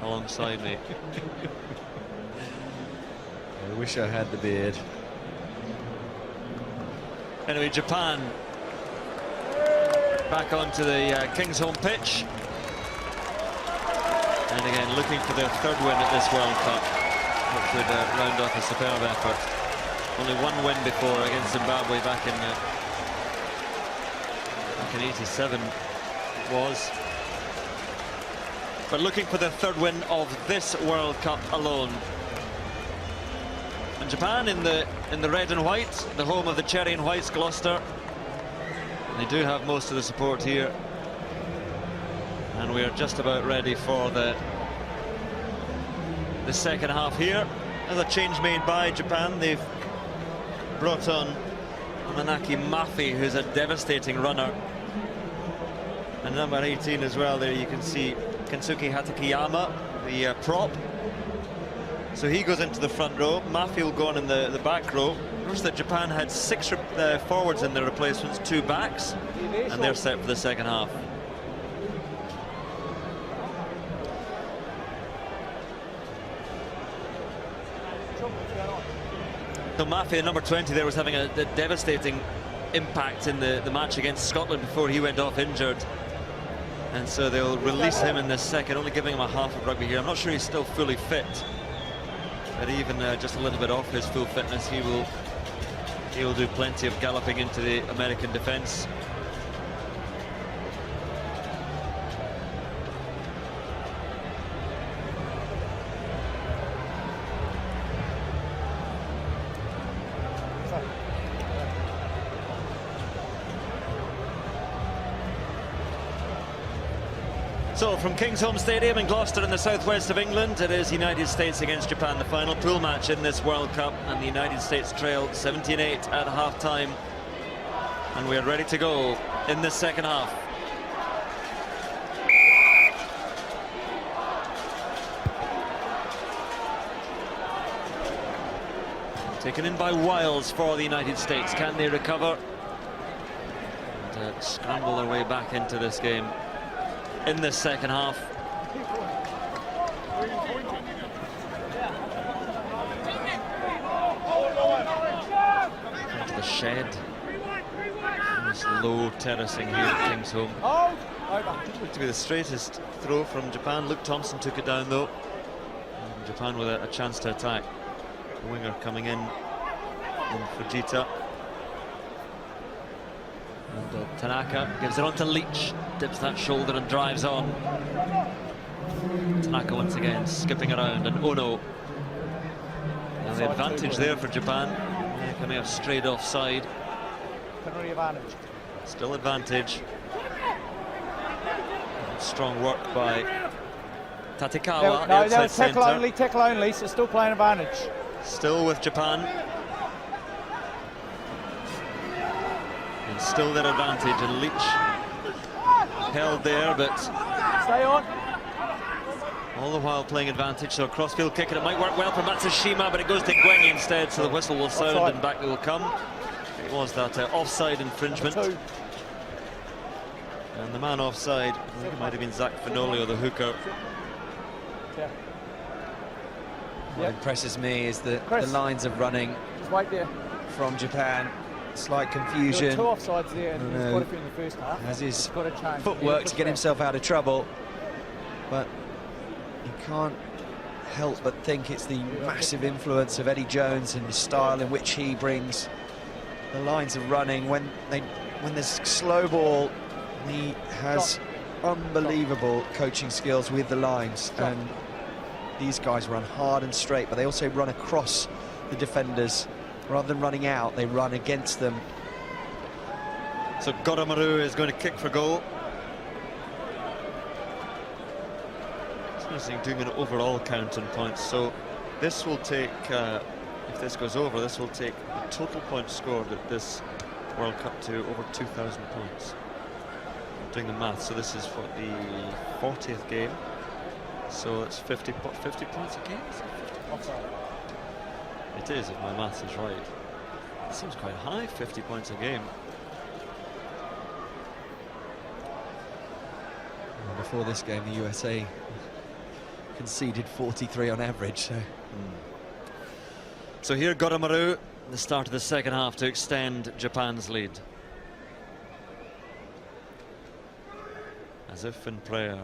alongside me. I wish I had the beard. Anyway, Japan back onto the Kingsholm pitch. And again, looking for their third win at this World Cup, which would round off a superb effort. Only one win before against Zimbabwe back in 87 was. But looking for their third win of this World Cup alone. And Japan in the red and white, the home of the Cherry and Whites, Gloucester. And they do have most of the support here. And we are just about ready for the second half here. There's a change made by Japan. They've brought on Manaki Mafi, who's a devastating runner. And number 18 as well, there you can see Kensuke Hatakeyama, the prop. So he goes into the front row. Mafi will go on in the back row. Notice that Japan had 6 forwards in their replacements, 2 backs, and they're set for the second half. So Mafi, number 20 there, was having a devastating impact in the match against Scotland before he went off injured. And so they'll release him in the second, only giving him a half of rugby here. I'm not sure he's still fully fit, but even just a little bit off his full fitness, he will do plenty of galloping into the American defence. So from Kingsholm Stadium in Gloucester in the southwest of England, it is United States against Japan, the final pool match in this World Cup, and the United States trail 17-8 at half-time, and we are ready to go in the second half. Taken in by Wiles for the United States. Can they recover and scramble their way back into this game in this second half? Into the shed. This low terracing here at Kingsholm. Looked to be the straightest throw from Japan. Luke Thompson took it down though. And Japan with a chance to attack. The winger coming in Fujita. Tanaka gives it on to Leach, dips that shoulder and drives on. Tanaka once again skipping around, and Ono. Now the advantage there for Japan. They may have strayed offside. Penalty advantage. Still advantage. Strong work by Tatekawa. No, outside tackle only, so still playing advantage. Still with Japan. And still their advantage, and Leach held there, but Stay on. all the while playing advantage. So a crossfield kick, and it might work well for Matsushima, but it goes to Gwenyi instead, so the whistle will sound Offside. and back it will come. It was that offside infringement. And the man offside, I think it might have been Zach Finolio, the hooker. What impresses me is the lines of running Just wait there. from Japan. Slight There were confusion. 2 offsides there, and there's quite a few in the first half. Has his Got to change. footwork to get himself out of trouble, but you can't help but think it's the massive influence of Eddie Jones and the style in which he brings the lines of running. When there's slow ball, he has unbelievable coaching skills with the lines, and these guys run hard and straight, but they also run across the defenders. Rather than running out, they run against them. So Goromaru is going to kick for goal. It's interesting doing an overall count on points. So this will take, if this goes over, this will take the total points scored at this World Cup to over 2,000 points. I'm doing the math, so this is for the 40th game. So it's 50 points a game? Is it 50? Offside. It is, if my maths is right. It seems quite high, 50 points a game. Well, before this game, the USA conceded 43 on average. So here Goromaru, the start of the second half to extend Japan's lead. As if in prayer.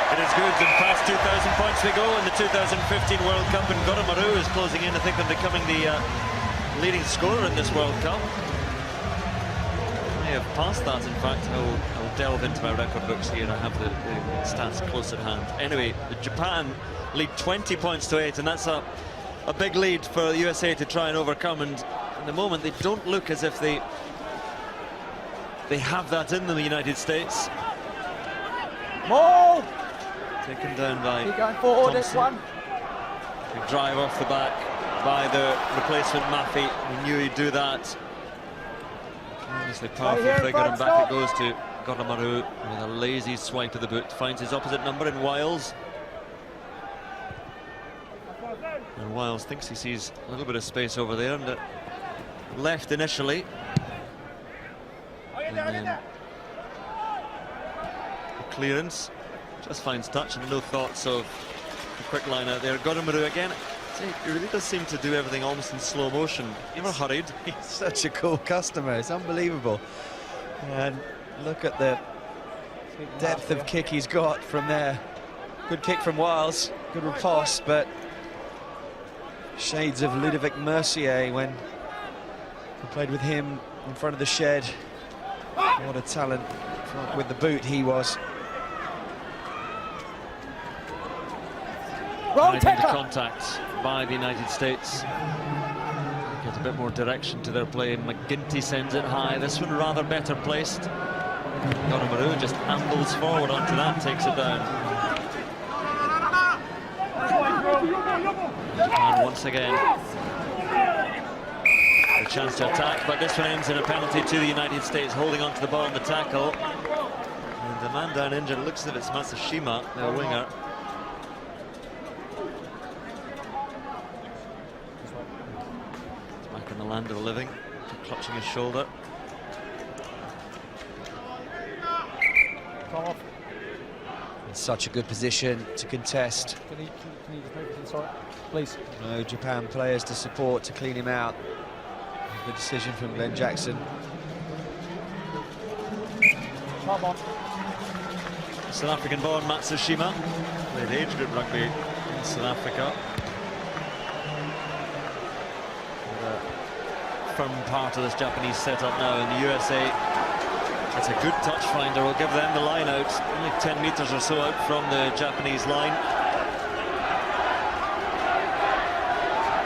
It is good, and past 2,000 points we go in the 2015 World Cup, and Goromaru is closing in, I think, on becoming the leading scorer in this World Cup. I have passed that, in fact. I'll delve into my record books here. I have the stats close at hand. Anyway, Japan lead 20 points to 8, and that's a big lead for the USA to try and overcome, and at the moment they don't look as if they have that in them, the United States. More! Taken down by Keep going forward, this Thompson. one. Big drive off the back by the replacement Maffey. We knew he'd do that. Tremendously powerful here, figure, and back stop. it goes to Goromaru with a lazy swipe of the boot. Finds his opposite number in Wiles. And Wiles thinks he sees a little bit of space over there, and left initially. And then the clearance. Just finds touch, and no thoughts of a quick line out there. Goromaru again. He really does seem to do everything almost in slow motion. Never hurried. He's such a cool customer. It's unbelievable. And look at the depth of kick he's got from there. Good kick from Wiles. Good riposte, but shades of Ludovic Mercier when I played with him in front of the shed. What a talent with the boot he was. Wrong Into tackle. contact by the United States. Get a bit more direction to their play. Mcginty sends it high. This one rather better placed. Goromaru just ambles forward onto that, takes it down. And once again, a chance to attack, but this one ends in a penalty to the United States, holding onto the ball in the tackle. And the man down injured, looks as if it's Matsushima, their winger. Back in the land of the living, clutching his shoulder. Come off. In such a good position to contest. Can you just move it inside, please? No Japan players to support to clean him out. Good decision from Glenn Jackson. Come on. South African-born Matsushima. Played age group rugby in South Africa. Firm part of this Japanese setup now in the USA. It's a good touch finder. We'll give them the line out. Only 10 metres or so out from the Japanese line.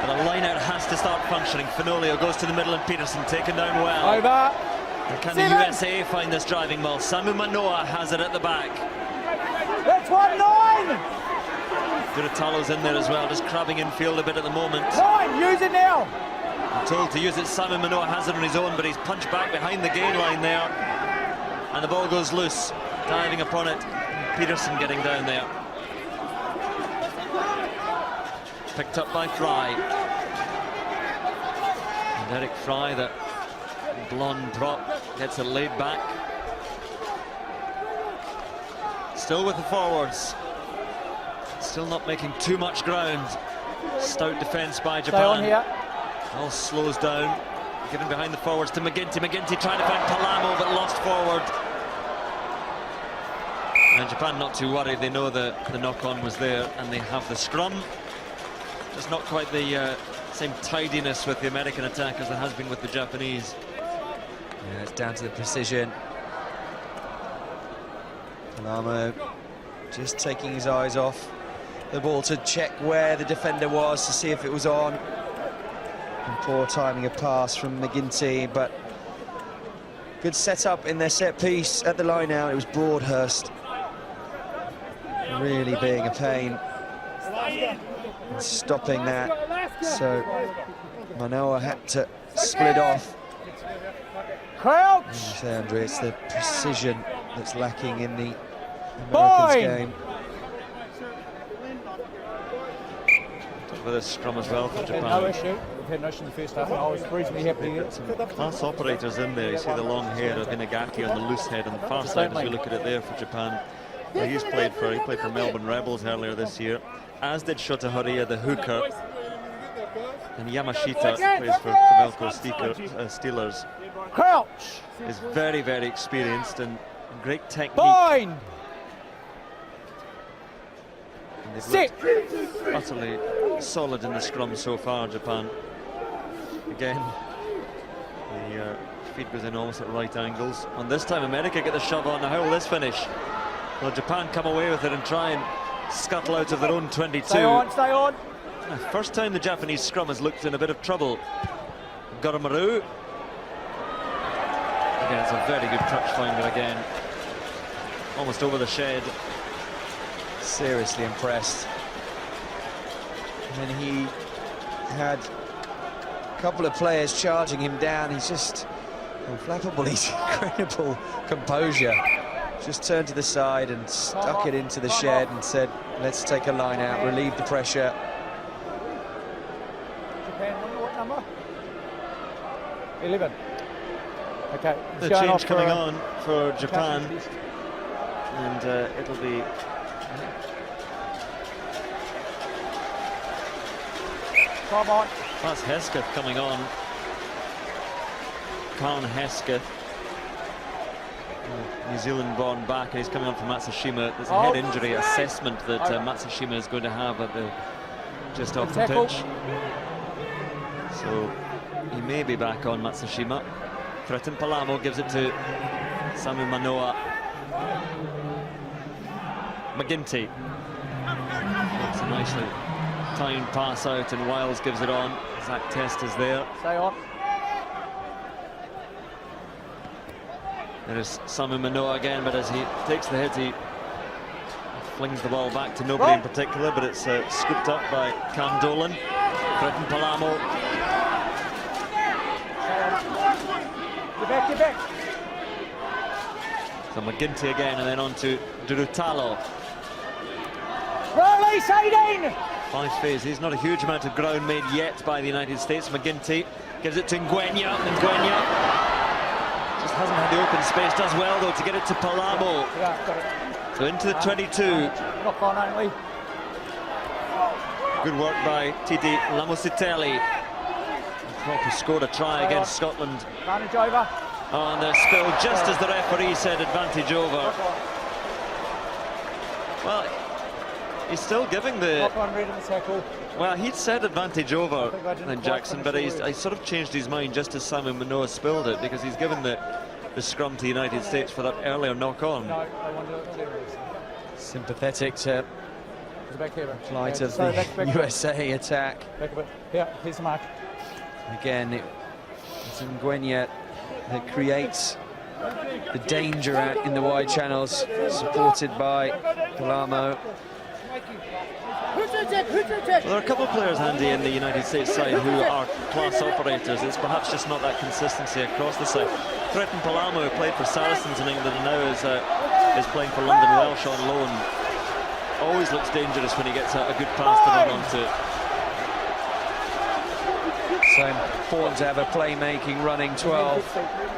But the line out has to start functioning. Finolio goes to the middle and Peterson taken down well. Over. And can the USA find this driving ball? Samu Manoa has it at the back. That's 1-9. Durutalo's in there as well, just crabbing infield a bit at the moment. 9, use it now. I'm told to use it. Samu Manoa has it on his own, but he's punched back behind the gain line there. And the ball goes loose, diving upon it. Peterson getting down there. Picked up by Fry. And Eric Fry, the blonde prop, gets it laid back. Still with the forwards. Still not making too much ground. Stout defence by Japan. Stay on here. All slows down. Given behind the forwards to Mcginty. Mcginty trying to find Palamo, but lost forward. And Japan not too worried. They know the knock-on was there, and they have the scrum. Just not quite the same tidiness with the American attack as there has been with the Japanese. Yeah, it's down to the precision. Palamo just taking his eyes off the ball to check where the defender was to see if it was on. And poor timing of pass from Mcginty, but good setup in their set piece at the line out. It was Broadhurst really being a pain and stopping that, so Manoa had to split off. Crouch. As you say, Andre, it's the precision that's lacking in the Americans' game. With a scrum as well for Japan. No issue. We've had no issue in the first half. I was reasonably happy. They've got some class operators in there. You see the long hair of Inagaki on the loose head on the far side as you look at it there for Japan. Well, he played for Melbourne Rebels earlier this year, as did Shota Horia, the hooker. And Yamashita plays for Comelco Steelers. Crouch. Is very, very experienced and great technique. Fine. And they've looked utterly solid in the scrum so far, Japan. Again, the feed goes in almost at right angles. And this time America get the shove on. Now how will this finish? Will Japan come away with it and try and scuttle out of their own 22? Stay on, stay on. First time the Japanese scrum has looked in a bit of trouble. Goromaru. Again, it's a very good touch finder again. Almost over the shed. Seriously impressed. And he had a couple of players charging him down. He's just unflappable. He's incredible composure. Just turned to the side and stuck it into the shed and said, let's take a line out, relieve the pressure. Japan, what number? 11. Okay. The change coming on for Japan. And it'll be... Come on. That's Hesketh coming on. Khan Hesketh. New Zealand-born back, and he's coming on for Matsushima. There's a head injury assessment that Matsushima is going to have at the just off the pitch. So he may be back on Matsushima. Threaten Palamo gives it to Samu Manoa. Mcginty. It's a nicely timed pass out, and Wiles gives it on. Zach Test is there. Stay on. There is Samu Manoa again, but as he takes the hit, he flings the ball back to nobody in particular, but it's scooped up by Cam Dolan. Threaten Palamo. Get back. So Mcginty again, and then on to Durutalo. Release 18! 5 phases, not a huge amount of ground made yet by the United States. Mcginty gives it to Ngwenya, and Ngwenya just hasn't had the open space. Does well though to get it to Palamo. Yeah, got it. So into the 22. Knock on only. Good work by Tidi Lamositelli. He scored a try against Scotland. Advantage over. On the spill, just as the referee said, advantage over. Well, he's still giving the... Up on reading the tackle. Well, he'd said advantage over I think I didn't than quite Jackson, but finish the he's sort of changed his mind just as Simon Manoa spilled it, because he's given the scrum to the United States for that earlier knock-on. No, I wanted to clear it. Sympathetic to It's back here. plight Yeah, of sorry, the back USA attack. Back a bit. Here, here's the mark. Again, it's Mcginty that creates the danger out in the wide channels, supported by Palamo. Well, there are a couple of players, Andy, in the United States side who are class operators. It's perhaps just not that consistency across the side. Threaten Palamo, who played for Saracens in England and now is playing for London Welsh on loan, always looks dangerous when he gets a good pass to run onto. So important to have a playmaking running 12.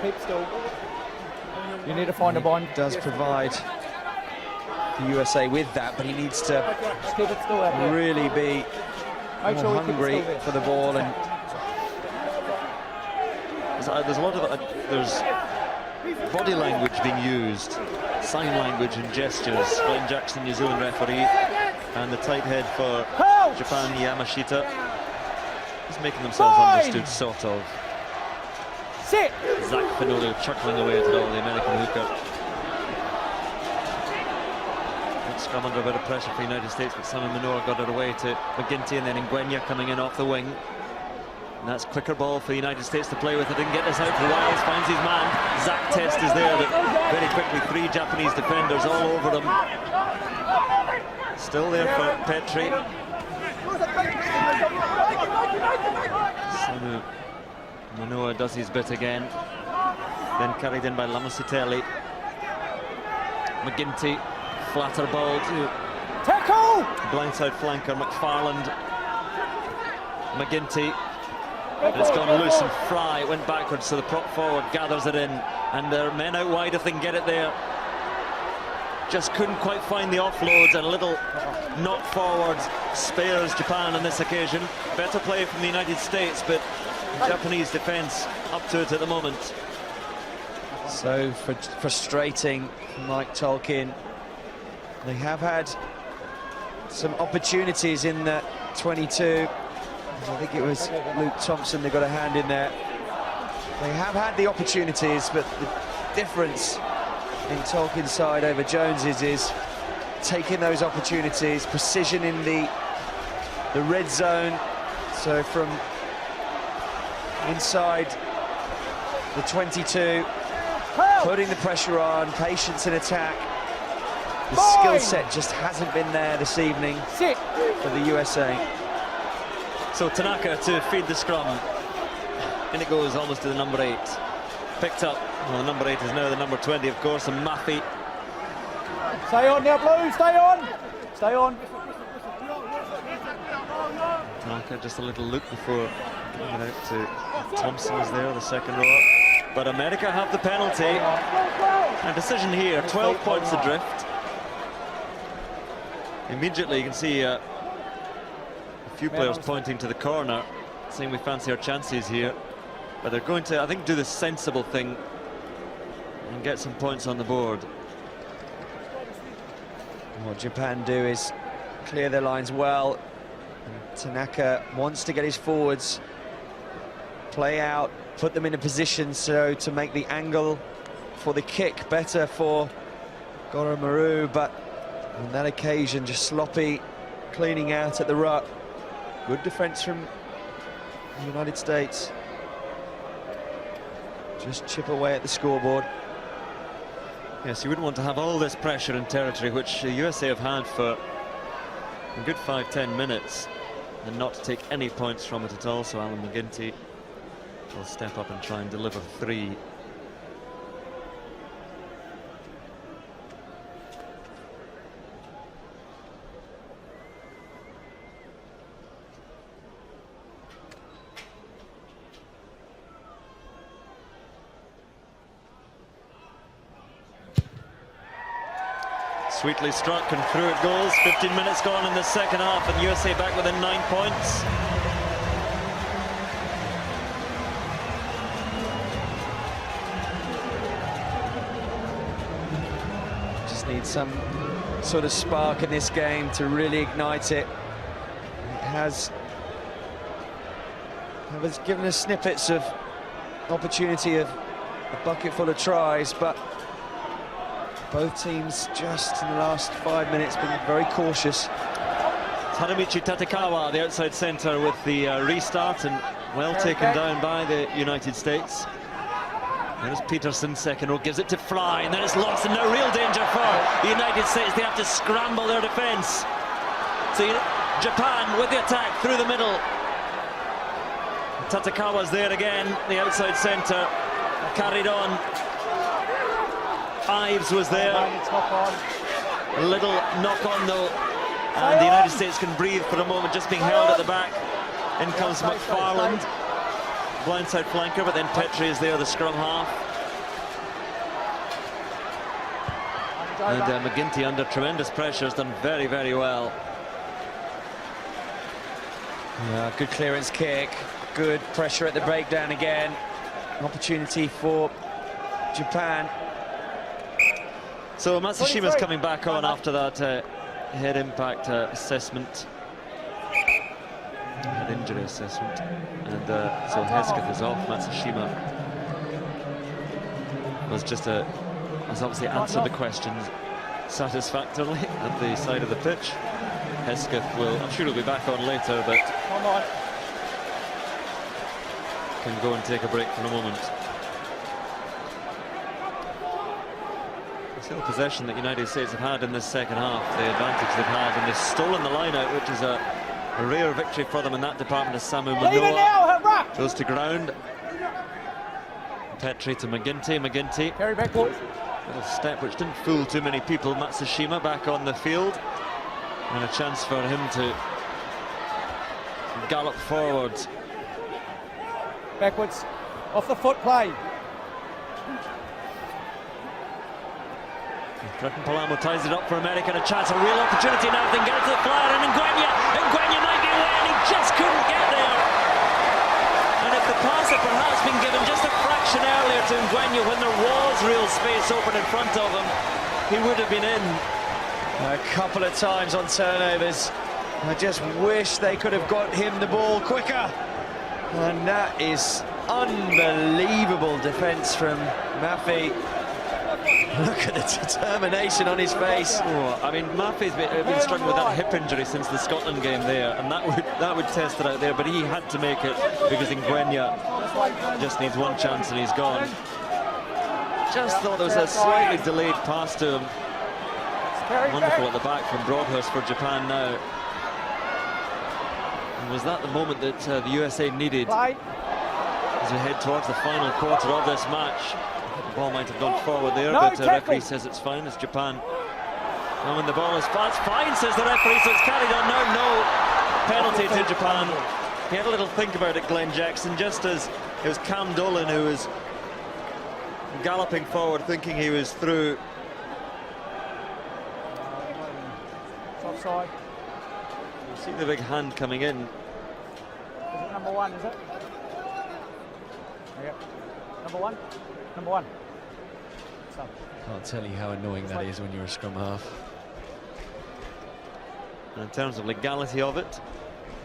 Keep still. You need to find a bond. Does provide the USA with that, but he needs to Just keep it still out there. really be Make more sure we keep it hungry still there. for the ball. And There's a lot of there's body language being used, sign language and gestures. Glenn Jackson, New Zealand referee, and the tight head for Japan, Yamashita, is making themselves understood, sort of. Sit! Zach Finolio chuckling away at it all, the American hooker. Good scrum under a bit of pressure for the United States, but Simon Manoa got it away to Mcginty, and then Mcginty coming in off the wing. And that's quicker ball for the United States to play with. They didn't get this out. Wiles finds his man. Zach Test is there, but very quickly 3 Japanese defenders all over him. Still there for Petri. Simon Manoa does his bit again. Then carried in by Lamusitelli. Mcginty, flatter ball to Tackle! blindside flanker McFarland. Mcginty. It's gone loose, and Fry went backwards, so the prop forward gathers it in, and there are men out wide if they can get it there. Just couldn't quite find the offloads, and a little knock forward spares Japan on this occasion. Better play from the United States, but Japanese defence up to it at the moment. so frustrating for Mike Tolkien. They have had some opportunities in the 22. I think it was Luke Thompson that got a hand in there. They have had the opportunities, but the difference in Tolkien's side over Jones's is taking those opportunities, precision in the red zone. So from inside the 22, putting the pressure on, patience in attack. The skill set just hasn't been there this evening for the USA. So Tanaka to feed the scrum. And it goes almost to the number 8. Picked up. Well, the number 8 is now the number 20, of course, and Maffey. Stay on now, Blue, stay on! Stay on. Tanaka just a little look before giving it out to Thompson is there, the second rower. But America have the penalty. And decision here, 12 points adrift. Immediately you can see a few players pointing to the corner, saying we fancy our chances here. But they're going to, I think, do the sensible thing and get some points on the board. What Japan do is clear their lines well. And Tanaka wants to get his forwards, play out, put them in a position so to make the angle for the kick better for Goromaru, but on that occasion just sloppy cleaning out at the ruck. Good defence from the United States. Just chip away at the scoreboard. Yes, you wouldn't want to have all this pressure and territory, which the USA have had for a good 5-10 minutes, and not to take any points from it at all. So Alan Mcginty will step up and try and deliver 3. Sweetly struck and through it goes. 15 minutes gone in the second half, and USA back within 9 points. Just need some sort of spark in this game to really ignite it. It has given us snippets of opportunity of a bucket full of tries, but both teams just in the last 5 minutes been very cautious. Tadamichi Tatekawa, the outside centre, with the restart, and well taken down by the United States. There's Peterson, second row, gives it to Fry, and then it's lost, and no real danger for the United States. They have to scramble their defence. So Japan with the attack through the middle. Tatekawa's there again, the outside centre, carried on. Ives was there. A little knock on though, and the United States can breathe for a moment, just being held at the back. In comes McFarland. Blindside flanker, but then Petrie is there, the scrum half. And Mcginty, under tremendous pressure, has done very, very well. Yeah, good clearance kick, good pressure at the breakdown again. An opportunity for Japan. So Matsushima's coming back on after that head impact assessment. Head injury assessment, and so Hesketh is off. Matsushima has obviously answered the questions satisfactorily at the side of the pitch. Hesketh will, I'm sure he'll be back on later, but can go and take a break for a moment. Still possession that United States have had in this second half, the advantage they've had, and they've stolen the line out, which is a rare victory for them in that department, as Samu Manoa goes to ground. Petrie to Mcginty. Carry back, boys. Little step which didn't fool too many people. Matsushima back on the field, and a chance for him to gallop forward. Backwards. Off the foot play. Breton Palamo ties it up for America, and a chance, a real opportunity now. They can get it to the flyer, and Ngwenya might be away, and he just couldn't get there. And if the pass had perhaps been given just a fraction earlier to Ngwenya, when there was real space open in front of him, he would have been in. A couple of times on turnovers. I just wish they could have got him the ball quicker. And that is unbelievable defence from Maffei. Look at the determination on his face. Oh, I mean, Maffei's been struggling with that hip injury since the Scotland game there, and that would test it out there, but he had to make it because Ngwenya just needs one chance and he's gone. Just thought there was a slightly delayed pass to him. Wonderful at the back from Broadhurst for Japan now. And was that the moment that the USA needed as we head towards the final quarter of this match? The ball might have gone forward there, but the referee says it's fine. It's Japan. And when the ball is fast, fine, says the referee, so it's carried on now. No penalty to Japan. He had a little think about it, Glenn Jackson, just as it was Cam Dolan who was galloping forward, thinking he was through. Offside. You see the big hand coming in. Is it number one, is it? Yep. Number one? Number one. So. Can't tell you how annoying that is when you're a scrum half. And in terms of legality of it,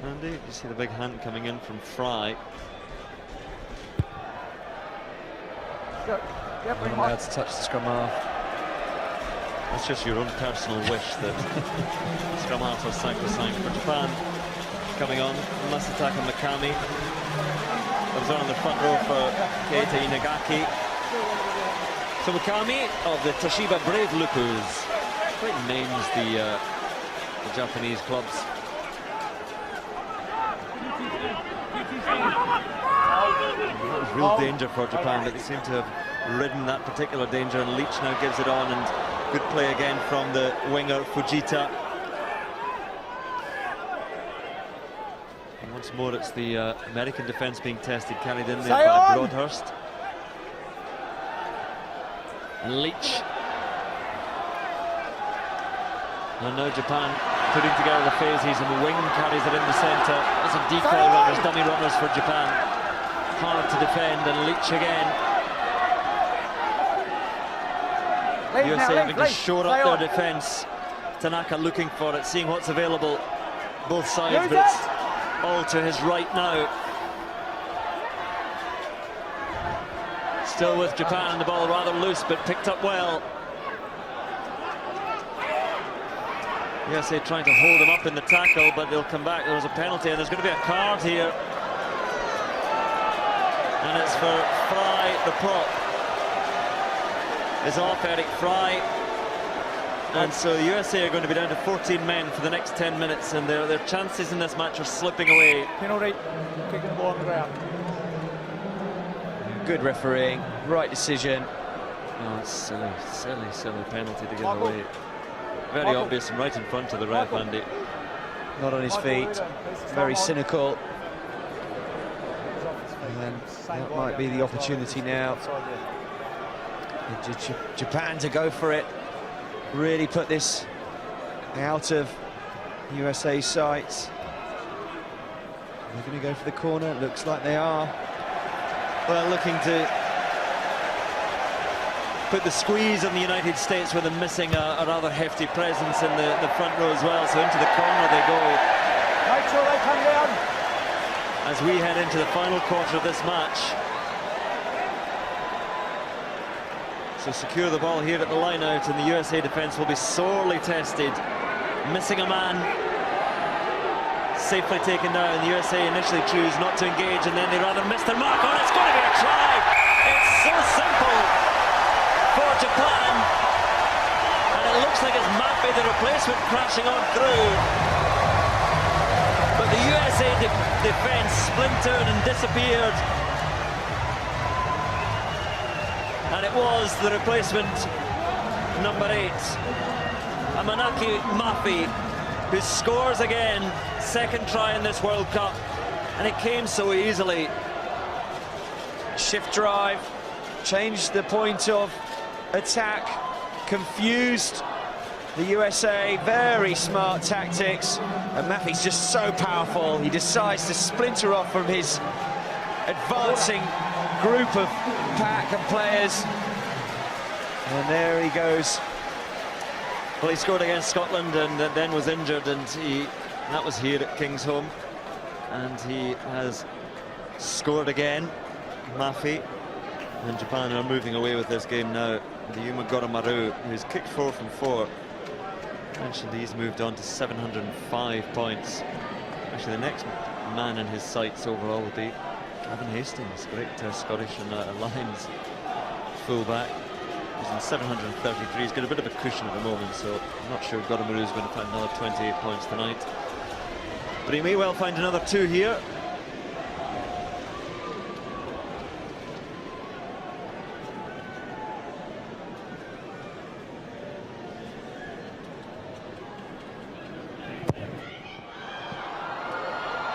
Andy, you see the big hand coming in from Fry. Yep. You're not allowed to touch the scrum half. That's just your own personal wish that scrum half are sacrosanct. For Japan, coming on, must attack on Mikami. Comes on the front row for Keita Inagaki. So Mikami of the Toshiba Brave Lupus. Great names, the Japanese clubs. Real danger for Japan, but they seem to have ridden that particular danger, and Leach now gives it on, and good play again from the winger Fujita. And once more it's the American defence being tested, carried in there by Broadhurst. And Leach. And now Japan putting together the phases, and Wing carries it in the centre. Lots of decoy runners, dummy runners for Japan. Hard to defend, and Leach again. USA having to shore up their defence. Tanaka looking for it, seeing what's available, both sides, but it's all to his right now. Still with Japan, and the ball rather loose, but picked up well. USA trying to hold him up in the tackle, but they'll come back. There's a penalty, and there's going to be a card here. And it's for Fry, the prop. Is off Eric Fry. And so the USA are going to be down to 14 men for the next 10 minutes, and their chances in this match are slipping away. Penalty, kicking the ball on the ground. Good refereeing, right decision. Oh, it's silly, silly, silly penalty to give away. Very obvious and right in front of the ref, Andy. Not on his feet, very cynical. And that might be the opportunity now. Japan to go for it. Really put this out of USA sights. They're going to go for the corner. Looks like they are. Well, looking to put the squeeze on the United States with them missing a rather hefty presence in the front row as well. So into the corner they go. Make sure they come down. As we head into the final quarter of this match. So secure the ball here at the line-out, and the USA defence will be sorely tested. Missing a man. Safely taken down. The USA initially choose not to engage, and then they rather miss their mark. Oh, it's going to be a try! It's so simple for Japan. And it looks like it's Mappy, the replacement, crashing on through. But the USA defence splintered and disappeared. And it was the replacement, number 8, Amanaki Mafi, who scores again, second try in this World Cup, and it came so easily. Shift drive, changed the point of attack, confused the USA, very smart tactics, and Mafi's just so powerful, he decides to splinter off from his advancing group of pack and players, and there he goes. Well, he scored against Scotland and then was injured, and that was here at Kingsholm, and he has scored again, Mafi, and Japan are moving away with this game now. The Yuma Goromaru, who's kicked 4 from 4, mentioned he's moved on to 705 points. Actually, the next man in his sights overall will be Gavin Hastings, great Scottish and Lions fullback. He's in 733. He's got a bit of a cushion at the moment, so I'm not sure Goromaru is going to find another 28 points tonight. But he may well find another 2 here.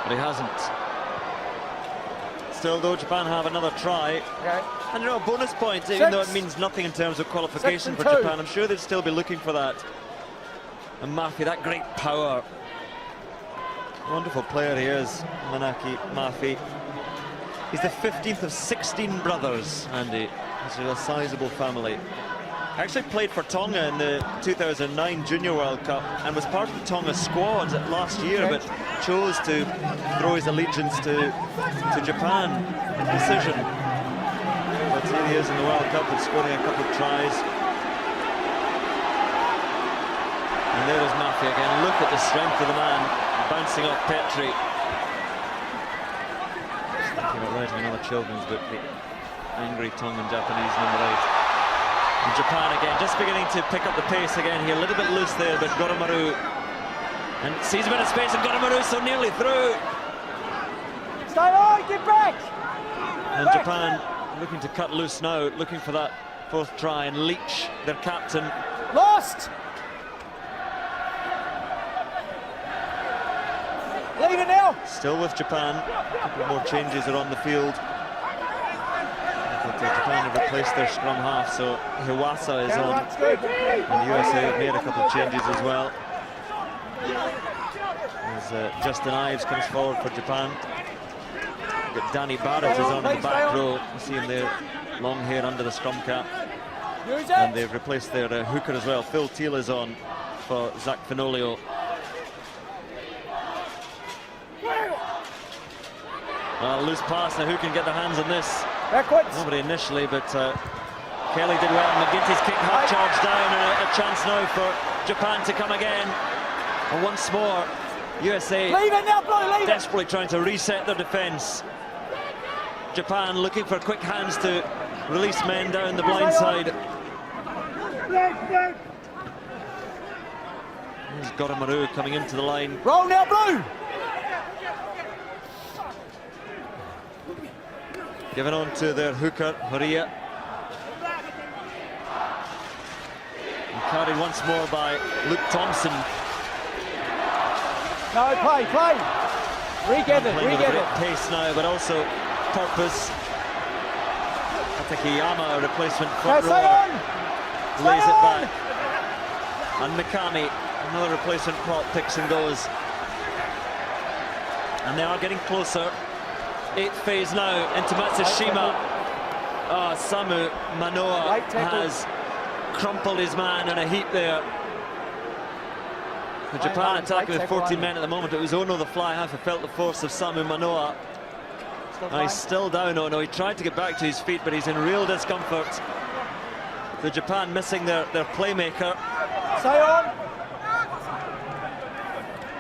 But he hasn't. Still, though, Japan have another try. Okay. And, you know, a bonus point, even though it means nothing in terms of qualification for Japan. I'm sure they'd still be looking for that. And Mafi, that great power. Wonderful player he is, Manaki Mafi. He's the 15th of 16 brothers, Andy. He's a sizable family. Actually played for Tonga in the 2009 Junior World Cup and was part of the Tonga squad last year, but chose to throw his allegiance to Japan in decision. But here he is in the World Cup and scoring a couple of tries. And there is Mafi again. Look at the strength of the man, bouncing off Petri. Thinking about writing another children's book, the angry Tongan Japanese number 8. And Japan again, just beginning to pick up the pace again here. A little bit loose there, but Goromaru. And sees a bit of space, and Goromaru so nearly through. Stay on, get back! And Japan looking to cut loose now, looking for that 4th try. And Leach, their captain. Lost! Leave it now! Still with Japan. A couple more changes are on the field. But Japan have replaced their scrum half, so Hiwasa is on. And the USA have made a couple of changes as well. As Justin Ives comes forward for Japan. We've got Danny Barrett is on in the back row. You see him there, long hair under the scrum cap. And they've replaced their hooker as well. Phil Teal is on. for Zach Fenolio. Well, loose pass, now who can get their hands on this? Backwards. Nobody initially, but Kelly did well. Mcginty's kick half charge down, and a chance now for Japan to come again. And once more, USA Leave it now, Blue, leave it. desperately trying to reset their defence. Japan looking for quick hands to release men down the blind side. There's Goromaru coming into the line. Roll now, Blue. Given on to their hooker, Horia. And carried once more by Luke Thompson. No, play. Regather. Playing with a great pace now, but also purpose. Atakiyama, a replacement front rower, lays it back. And Mikami, another replacement prop, picks and goes. And they are getting closer. 8th phase now into Matsushima. Samu Manoa has crumpled his man in a heap there. The Japan attacking with 14 men at the moment. It was Ono, the fly half, who felt the force of Samu Manoa. And he's still down, Ono. He tried to get back to his feet, but he's in real discomfort. The Japan missing their playmaker. Stay on.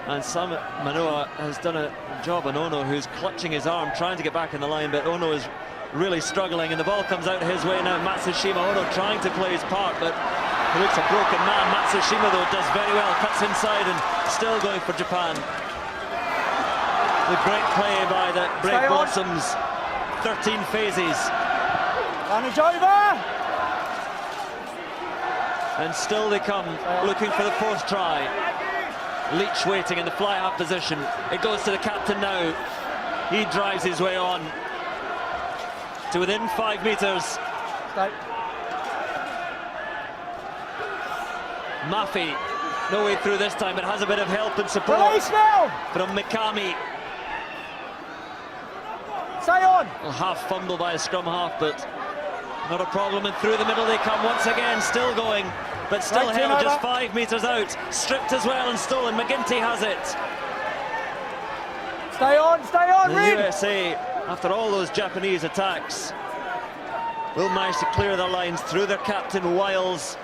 And Samu Manoa has done a job on Ono, who's clutching his arm, trying to get back in the line, but Ono is really struggling, and the ball comes out his way now. Matsushima, Ono trying to play his part, but he looks a broken man. Matsushima, though, does very well, cuts inside and still going for Japan. The great play by the Brave Blossoms. 13 phases. Damage over. And still they come, looking for the 4th try. Leach waiting in the fly-half position. It goes to the captain now. He drives his way on to within 5 metres. Stay. Mafi, no way through this time, but has a bit of help and support Release now. from Mikami. Stay on. A half fumble by a scrum half, but not a problem. And through the middle they come once again, still going, but still Right, held over. just 5 metres out. Stripped as well and stolen. Mcginty has it. Stay on, The Reed. USA, after all those Japanese attacks, will manage to clear their lines through their captain Wiles.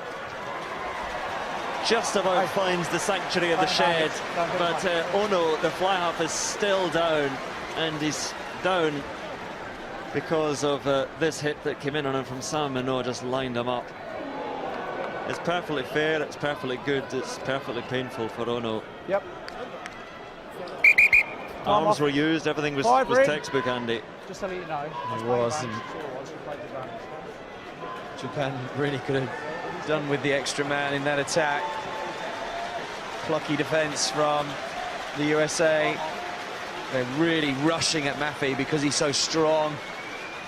Just about finds the sanctuary of the shed, but Ono, the fly half, is still down, and he's down because of this hit that came in on him from Sam Manoa, just lined him up. It's perfectly fair, it's perfectly good, it's perfectly painful for Ono. Yep. Arms were used, everything was textbook, Andy. Just to let you know. It was. And Japan really could have done with the extra man in that attack. Plucky defence from the USA. They're really rushing at Mafi because he's so strong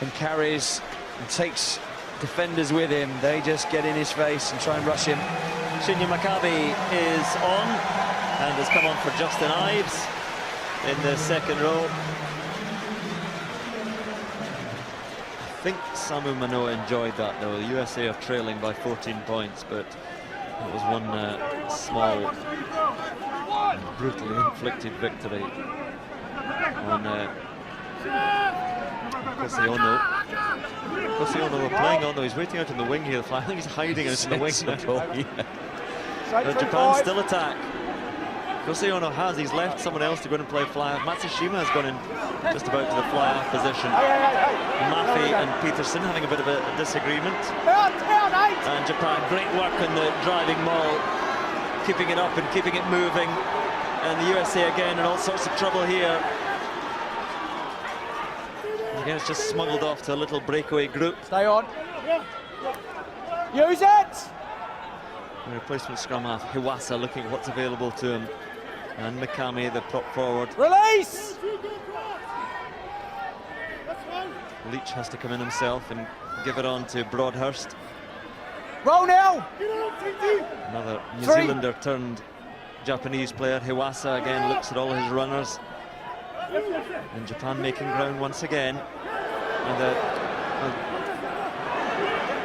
and carries and takes defenders with him. They just get in his face and try and rush him. Shinya Makabe is on and has come on for Justin Ives in the 2nd row. I think Samu Manoa enjoyed that, though. The USA are trailing by 14 points, but it was one small and brutally inflicted victory on Kosiono. Kosiono were playing on, though. He's waiting out in the wing here. I think he's hiding out in the wing. But Japan still attack. Kosiono he's left someone else to go in and play fly-half. Matsushima has gone in just about to the fly-half position. Mafi and Peterson having a bit of a disagreement. And Japan, great work on the driving maul, keeping it up and keeping it moving. And the USA again in all sorts of trouble here. And again, it's just smuggled off to a little breakaway group. Stay on. Use it. The replacement scrum half, Hiwasa, looking at what's available to him. And Mikami, the prop forward. Release. Leach has to come in himself and give it on to Broadhurst. Roll now. Another New Zealander turned Japanese player. Hiwasa again looks at all his runners. And Japan making ground once again. And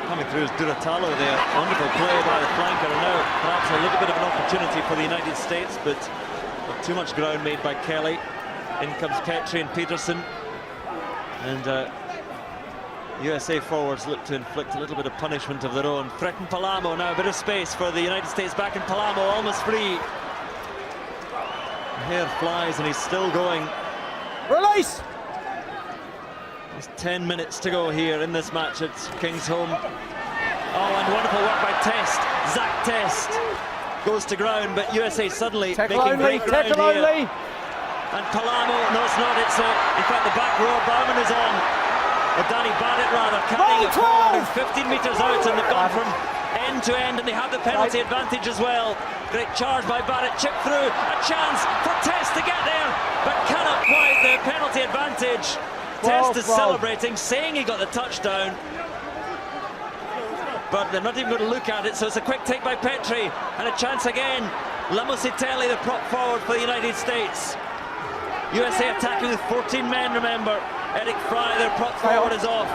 Coming through is Duratalo there. Wonderful play by the flanker, and now perhaps a little bit of an opportunity for the United States, but too much ground made by Kelly. In comes Petrie and Peterson, and USA forwards look to inflict a little bit of punishment of their own. Threaten Palamo now, a bit of space for the United States back in Palamo, almost free. The hair flies and he's still going. Release! There's 10 minutes to go here in this match at Kingsholm. Oh, and wonderful work by Test. Zach Test goes to ground, but USA suddenly Tackle making only, great ground tackle here. only. And Palamo, no it's not, it's in fact the back row, Bowman is on. Or Danny Barrett rather, carrying it forward, 15 metres out, and they've gone from end to end, and they have the penalty advantage as well. Great charge by Barrett, chip through, a chance for Test to get there, but cannot quite the penalty advantage. Test is celebrating, saying he got the touchdown, but they're not even going to look at it, so it's a quick take by Petrie, and a chance again. Lamositelli, the prop forward for the United States. USA attacking with 14 men, remember. Eric Fry, their prop forward, is off.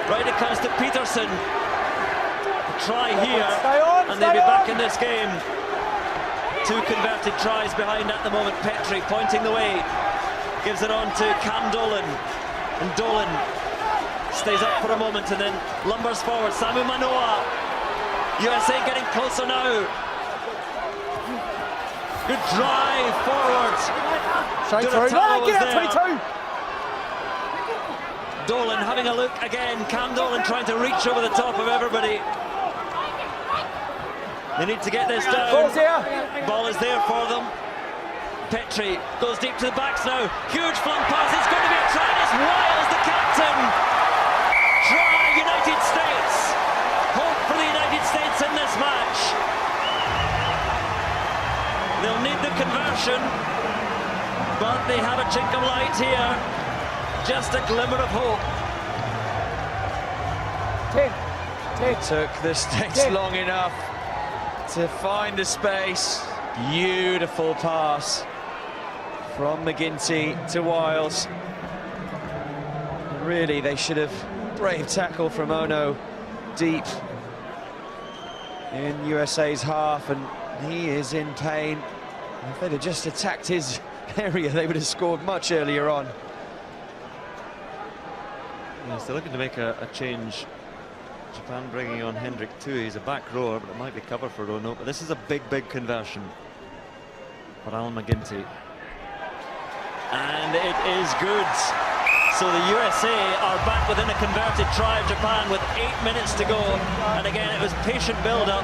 Right, it comes to Peterson. A try here, and they'll be back in this game. 2 converted tries behind at the moment. Petrie pointing the way. Gives it on to Cam Dolan. And Dolan stays up for a moment and then lumbers forward. Samu Manoa. USA getting closer now. Good drive forward. Duratalo was there. Dolan having a look again. Cam Dolan trying to reach over the top of everybody. They need to get this down. Ball is there for them. Petrie goes deep to the backs now. Huge flung pass. It's going to be a try. It's Wiles, the captain. Try, United States. Hope for the United States in this match. They'll need the conversion, but they have a chink of light here. Just a glimmer of hope. 10. Took the States long enough to find a space. Beautiful pass from Mcginty to Wiles. Really, they should have brave tackle from Ono deep in USA's half, and he is in pain. If they'd have just attacked his area, they would have scored much earlier on. Yes, they're looking to make a change. Japan bringing on Hendrick too. He's a back rower, but it might be cover for Ono. But this is a big conversion for Alan Mcginty. And it is good. So the USA are back within a converted try of Japan with 8 minutes to go. And again, it was patient build-up.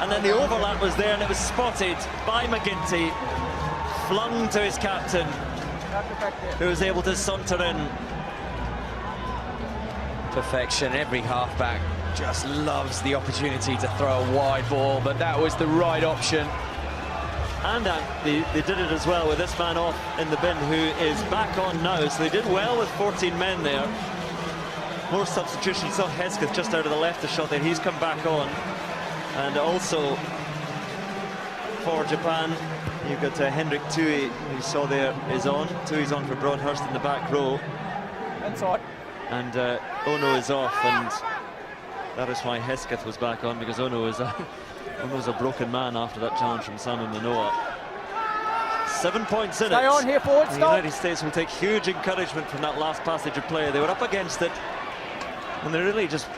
And then the overlap was there, and it was spotted by Mcginty. Flung to his captain, who was able to saunter in. Perfection. Every halfback just loves the opportunity to throw a wide ball, but that was the right option. And they did it as well with this man off in the bin, who is back on now. So they did well with 14 men there. More substitutions. Saw Hesketh just out of the left a shot there. He's come back on. And also for Japan, you've got Hendrick Tui, who you saw there, is on. Tui's on for Broadhurst in the back row. Inside. And Ono is off, and that is why Hesketh was back on, because Ono is a broken man after that challenge from Samu Manoa. 7 points in it. Stay on here, forward, The stop. United States will take huge encouragement from that last passage of play. They were up against it, and they really just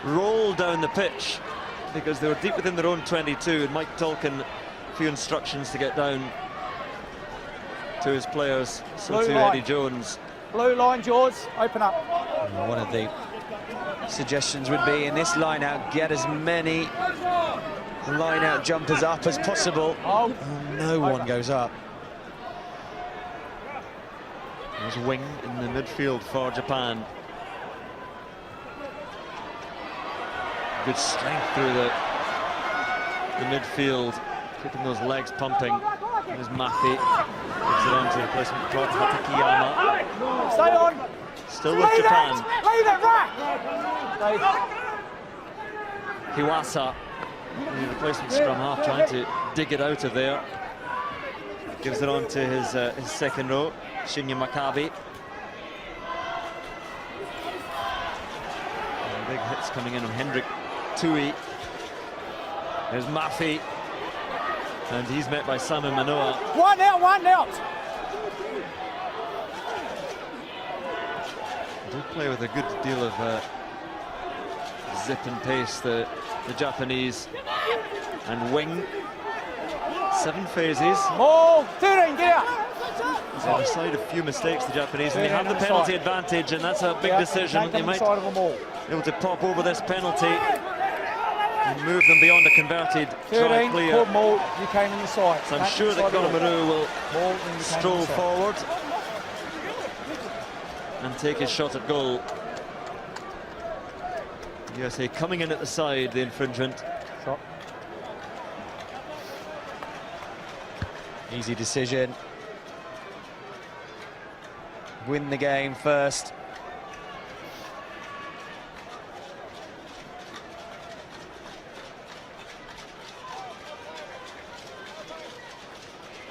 rolled down the pitch because they were deep within their own 22, and Mike Tolkien, a few instructions to get down to his players, so to Eddie Jones. Blue line, Jaws, open up. One of the suggestions would be in this line-out, get as many line-out jumpers up as possible. Oh. No one goes up. There's a wing in the midfield for Japan. Good strength through the midfield, keeping those legs pumping. There's Mafi, gives it on to replacement Hatakiyama. Stay on. Still with Japan. Leave it, rack. Hiwasa, the replacement scrum half, trying to dig it out of there. Gives it on to his second row, Shinya Makabe. Big hits coming in on Hendrik Tui. There's Maffei, and he's met by Simon Manoa. One out. They do play with a good deal of zip and pace, the Japanese. And wing, 7 phases. Ball, 13, get out. He's on the side a few mistakes, the Japanese, and they have the penalty advantage, and that's a big decision. They might be able to pop over this penalty and move them beyond a converted try clear. You came in the side. So I'm sure that Koromaru will stroll forward and take his shot at goal. USA coming in at the side, the infringement. Shot. Easy decision. Win the game first.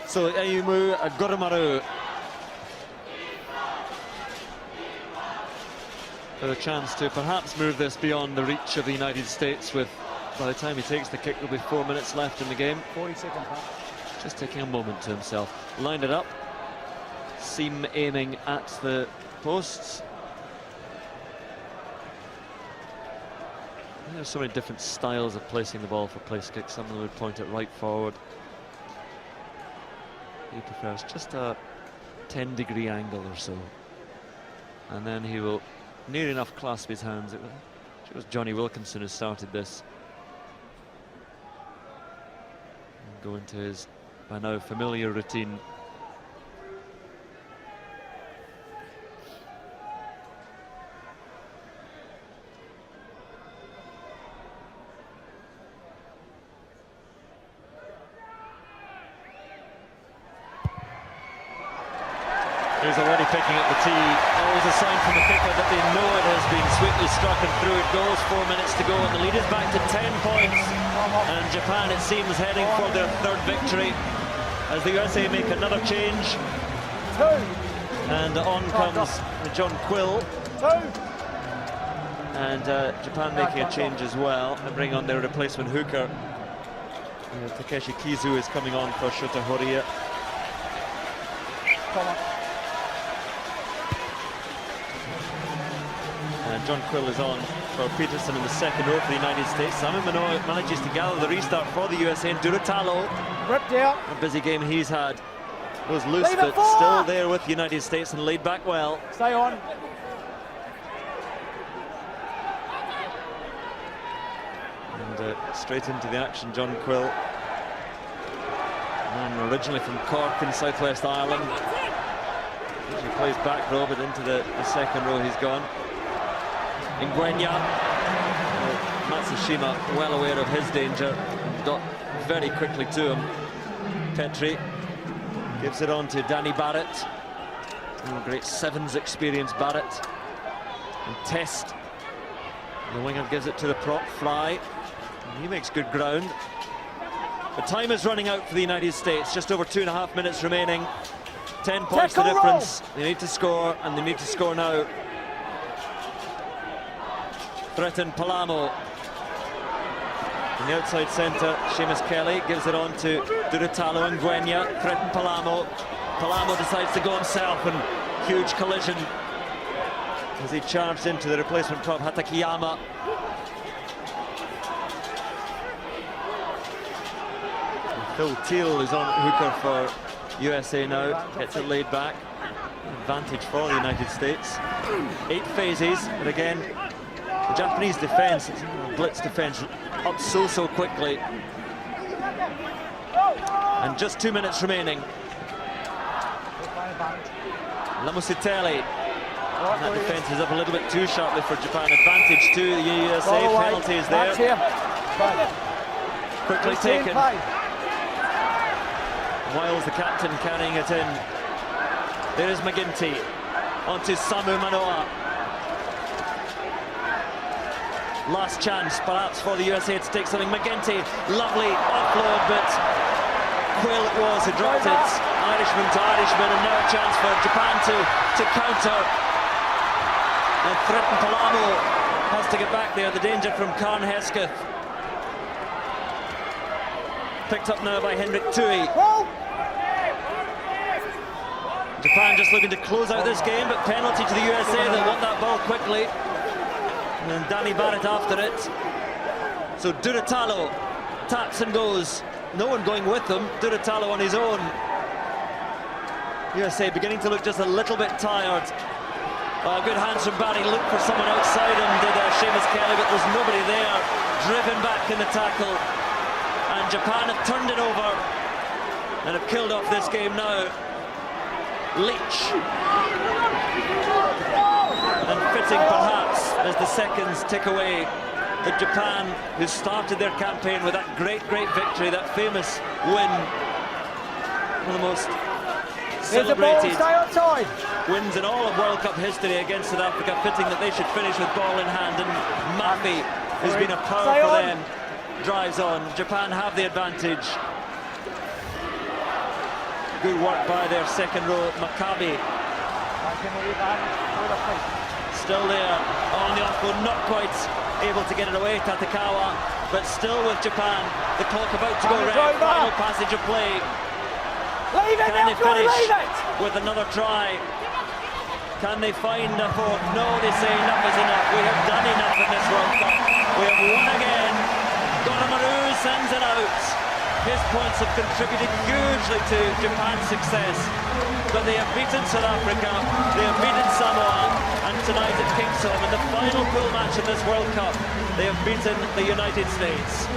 So Ayumu Koromaru for a chance to perhaps move this beyond the reach of the United States, with, by the time he takes the kick, there'll be 4 minutes left in the game. 40 seconds. Just taking a moment to himself. Lined it up. Seam aiming at the posts. There's so many different styles of placing the ball for place kicks. Someone would point it right forward. He prefers just a 10-degree angle or so. And then he will near enough clasp his hands. It was Johnny Wilkinson who started this. And go into his by now familiar routine. He's already picking up the tee. Always a sign from the kicker that they know it has been sweetly struck and through it goes. 4 minutes to go, and the lead is back to 10 points. And Japan, it seems, heading for their 3rd victory as the USA make another change. 2. And on comes John Quill. 2. And Japan making a change as well and bring on their replacement hooker. Takeshi Kizu is coming on for Shota Horia. Come on. And John Quill is on for Peterson in the 2nd row for the United States. Simon Manoa manages to gather the restart for the USA. And Durutalo, Ripped out. a busy game he's had, was loose but still there with the United States and laid back well. Stay on. And straight into the action, John Quill. Man originally from Cork in Southwest Ireland. He plays back row, but into the 2nd row he's gone. Ngwenya, Matsushima well aware of his danger and got very quickly to him. Petri gives it on to Danny Barrett. Great 7s experience, Barrett. And Test, the winger, gives it to the prop, Fry. And he makes good ground. The time is running out for the United States, just over 2.5 minutes remaining. 10 points the difference. They need to score, and they need to score now. Threaten Palamo. In the outside centre, Seamus Kelly gives it on to Durutalo and Ngwenya. Threaten Palamo. Palamo decides to go himself, and huge collision as he charged into the replacement prop, Hatakiyama. And Phil Teal is on hooker for USA now. Gets it laid back. Advantage for the United States. 8 phases, but again, the Japanese defence, blitz defence, up so quickly. And just 2 minutes remaining. Lamusiteli. That defence is up a little bit too sharply for Japan. Advantage to the USA. Penalty is there. Quickly taken. Wiles, the captain, carrying it in. There is Mcginty. Onto Samu Manoa. Last chance, perhaps, for the USA to take something. Mcginty, lovely offload, but Quill it was who dropped it. Irishman to Irishman, and now a chance for Japan to counter and threaten Palamo. has to get back there. The danger from Karn Hesketh. Picked up now by Henrik Tui. Japan just looking to close out this game, but penalty to the USA. They want that ball quickly. And then Danny Barrett after it. So Duratalo taps and goes. No one going with them. Duratalo on his own. USA beginning to look just a little bit tired. Good hands from Barry. Looked for someone outside him, did Seamus Kelly, but there's nobody there. Driven back in the tackle. And Japan have turned it over and have killed off this game now. Leach. And fitting perhaps as the seconds tick away that Japan, who started their campaign with that great victory, that famous win, one of the most celebrated wins in all of World Cup history against South Africa, fitting that they should finish with ball in hand, and Mafi, who's been a power for them, drives on. Japan have the advantage. Good work by their second row, Maccabi. Still there on the off-goal, not quite able to get it away, Tatekawa, but still with Japan. The clock about to go red, final passage of play. Can they finish with another try? Can they find a fourth? No, they say enough is enough. We have done enough in this World Cup. We have won again. Goramaru sends it out. His points have contributed hugely to Japan's success. But they have beaten South Africa, they have beaten Samoa, and tonight at Kingsholm, in the final pool match in this World Cup, they have beaten the United States.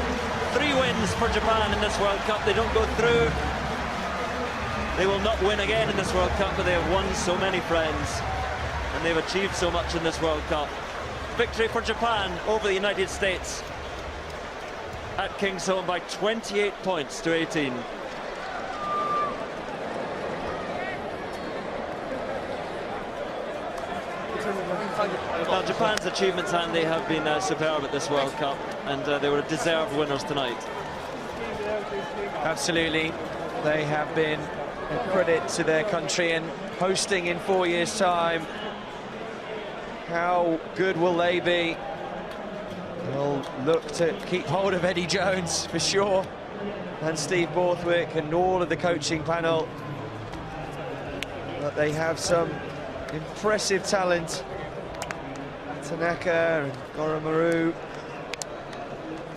3 wins for Japan in this World Cup. They don't go through. They will not win again in this World Cup, but they have won so many friends, and they've achieved so much in this World Cup. Victory for Japan over the United States at Kingsholm by 28 points to 18. Now, Japan's achievements, Andy, have been superb at this World Cup, and they were deserved winners tonight. Absolutely. They have been a credit to their country, and hosting in 4 years' time, how good will they be? They'll look to keep hold of Eddie Jones for sure, and Steve Borthwick and all of the coaching panel. But they have some impressive talent. Tanaka and Goramaru.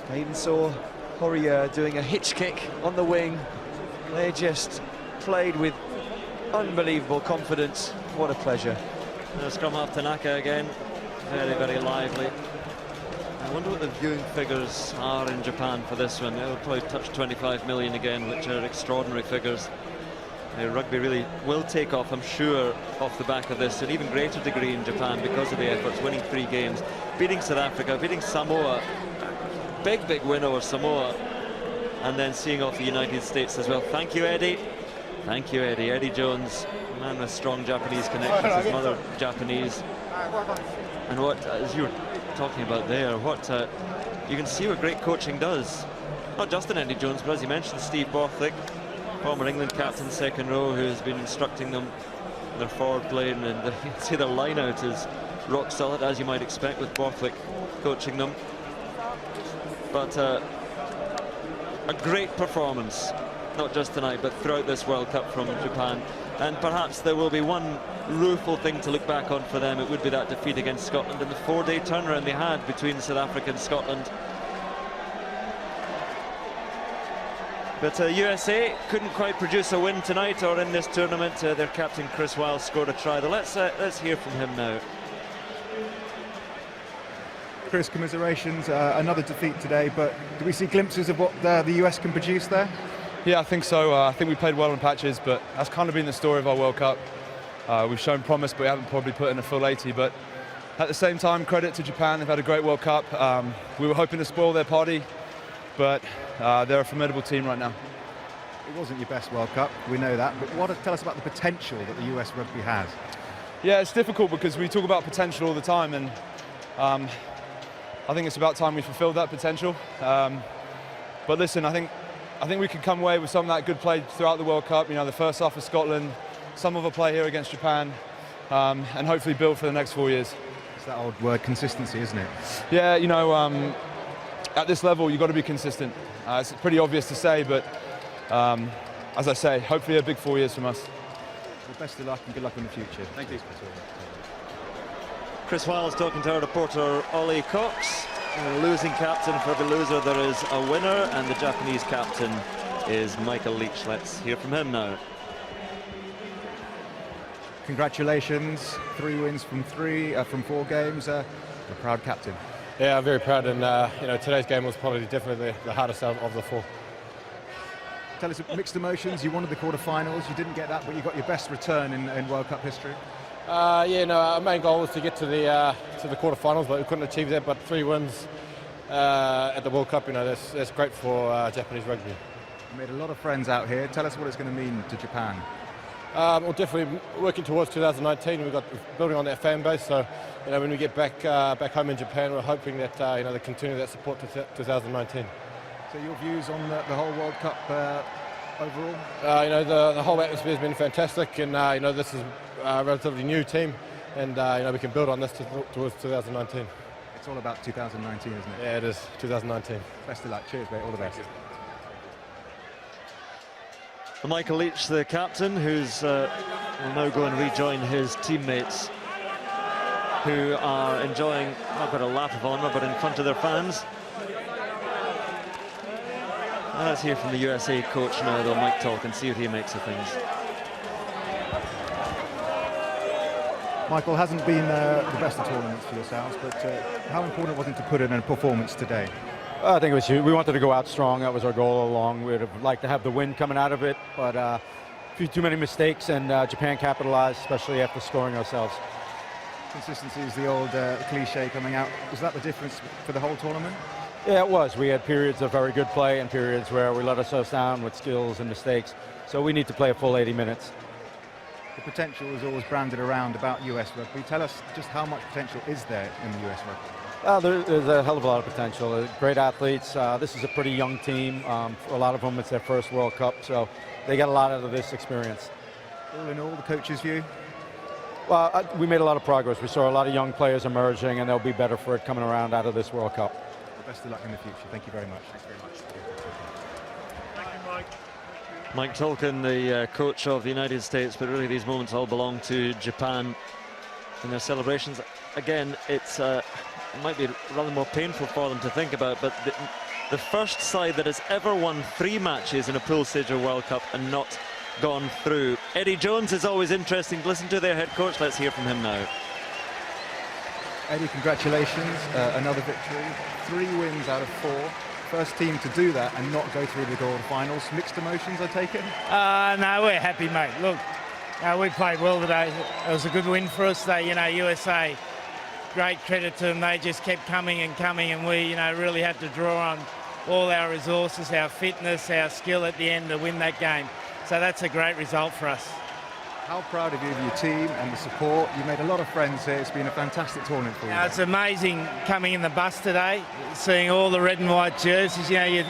I even saw Horia doing a hitch kick on the wing. They just played with unbelievable confidence. What a pleasure. Scrum half Tanaka again, very lively. I wonder what the viewing figures are in Japan for this one. It'll probably touch 25 million again, which are extraordinary figures. Rugby really will take off, I'm sure, off the back of this, to an even greater degree in Japan because of the efforts, winning 3 games, beating South Africa, beating Samoa, big win over Samoa, and then seeing off the United States as well. Thank you, Eddie. Thank you, Eddie. Eddie Jones, a man with strong Japanese connections, his mother Japanese. And what, as you were talking about there, what you can see what great coaching does. Not just in Eddie Jones, but as you mentioned, Steve Borthwick, former England captain, second row, who has been instructing them in their forward play, and you can see their line out is rock solid, as you might expect with Borthwick coaching them. But a great performance, not just tonight, but throughout this World Cup from Japan. And perhaps there will be one rueful thing to look back on for them. It would be that defeat against Scotland in the 4-day turnaround they had between South Africa and Scotland. But USA couldn't quite produce a win tonight or in this tournament. Their captain Chris Wiles scored a try. Let's hear from him now. Chris, commiserations, another defeat today, but do we see glimpses of what the US can produce there? Yeah, I think so. I think we played well in patches, but that's kind of been the story of our World Cup. We've shown promise, but we haven't probably put in a full 80. But at the same time, credit to Japan. They've had a great World Cup. We were hoping to spoil their party, but they're a formidable team right now. It wasn't your best World Cup, we know that, but tell us about the potential that the US rugby has. Yeah, it's difficult because we talk about potential all the time, and I think it's about time we fulfilled that potential. But listen, I think we can come away with some of that good play throughout the World Cup. You know, the first half of Scotland, some of our play here against Japan, and hopefully build for the next 4 years. that old word consistency, isn't it? Yeah, you know, at this level you've got to be consistent. It's pretty obvious to say, but as I say, hopefully a big 4 years from us. Well, best of luck and good luck in the future. Thank you. Chris Wiles talking to our reporter Ollie Cox. A losing captain. For every loser there is a winner, and the Japanese captain is Michael Leach. Let's hear from him now. Congratulations, 3 wins from 4 games. A proud captain. Yeah, I'm very proud, and you know, today's game was probably definitely the hardest of the 4. Tell us, mixed emotions. You wanted the quarterfinals. You didn't get that, but you got your best return in World Cup history. Yeah, no, our main goal was to get to the quarterfinals, but we couldn't achieve that. But 3 wins at the World Cup, you know, that's great for Japanese rugby. You made a lot of friends out here. Tell us what it's going to mean to Japan. We're definitely working towards 2019. We're building on that fan base. So, you know, when we get back home in Japan, we're hoping that you know, they continue that support to 2019. So your views on the whole World Cup overall? You know, the whole atmosphere has been fantastic, and you know, this is a relatively new team, and you know, we can build on this towards 2019. It's all about 2019, isn't it? Yeah, it is 2019. Best of luck. Cheers, mate. All the best. Michael Leach, the captain, who's will now go and rejoin his teammates, who are enjoying not quite a lap of honour, but in front of their fans. Let's hear from the USA coach now, though, Mike Talk, and see what he makes of things. Michael, hasn't been the best of tournaments for yourselves, but how important was it to put in a performance today? I think it was huge. We wanted to go out strong. That was our goal all along. We'd have liked to have the win coming out of it, but a few too many mistakes, and Japan capitalized, especially after scoring ourselves. Consistency is the old cliche coming out. Was that the difference for the whole tournament? Yeah, it was. We had periods of very good play and periods where we let ourselves down with skills and mistakes. So we need to play a full 80 minutes. The potential is always branded around about US rugby. Tell us just how much potential is there in the US rugby? There's a hell of a lot of potential. Great athletes. This is a pretty young team. For a lot of them, it's their first World Cup, so they get a lot out of this experience. All in all, the coach's view? Well, we made a lot of progress. We saw a lot of young players emerging, and they'll be better for it coming around out of this World Cup. Well, best of luck in the future. Thank you very much. Thanks very much. Thank you, Mike. Mike Tolkien, the coach of the United States, but really these moments all belong to Japan and their celebrations. Again, it might be rather more painful for them to think about, but the first side that has ever won 3 matches in a pool stage of World Cup and not gone through. Eddie Jones is always interesting to listen to, their head coach. Let's hear from him now. Eddie, congratulations. Another victory. 3 wins out of 4. First team to do that and not go through the quarterfinals. Mixed emotions, I take it? No, we're happy, mate. Look, we played well today. It was a good win for us. You know, USA, great credit to them. They just kept coming, and we, you know, really had to draw on all our resources, our fitness, our skill at the end to win that game. So that's a great result for us. How proud of you of your team and the support. You made a lot of friends here. It's been a fantastic tournament for you. It's amazing coming in the bus today, seeing all the red and white jerseys. You know, you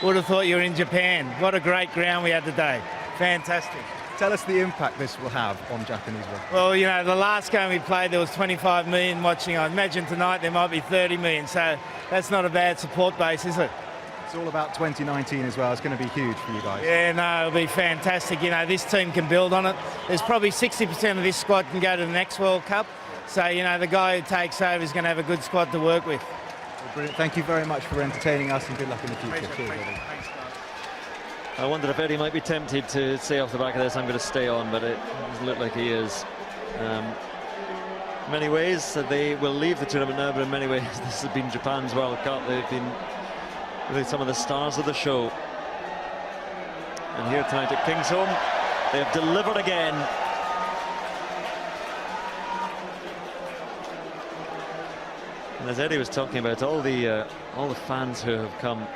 would have thought you were in Japan. What a great ground we had today. Fantastic. Tell us the impact this will have on Japanese rugby. Well, you know, the last game we played, there was 25 million watching. I imagine tonight there might be 30 million. So that's not a bad support base, is it? It's all about 2019 as well. It's going to be huge for you guys. Yeah, no, it'll be fantastic. You know, this team can build on it. There's probably 60% of this squad can go to the next World Cup. So, you know, the guy who takes over is going to have a good squad to work with. Well, brilliant. Thank you very much for entertaining us, and good luck in the future. Cheers, Eddie. I wonder if Eddie might be tempted to say off the back of this, I'm going to stay on, but it doesn't look like he is. In many ways, they will leave the tournament now, but in many ways, this has been Japan's World Cup. They've been really some of the stars of the show. And here tonight at Kingsholm, they have delivered again. And as Eddie was talking about, all the fans who have come.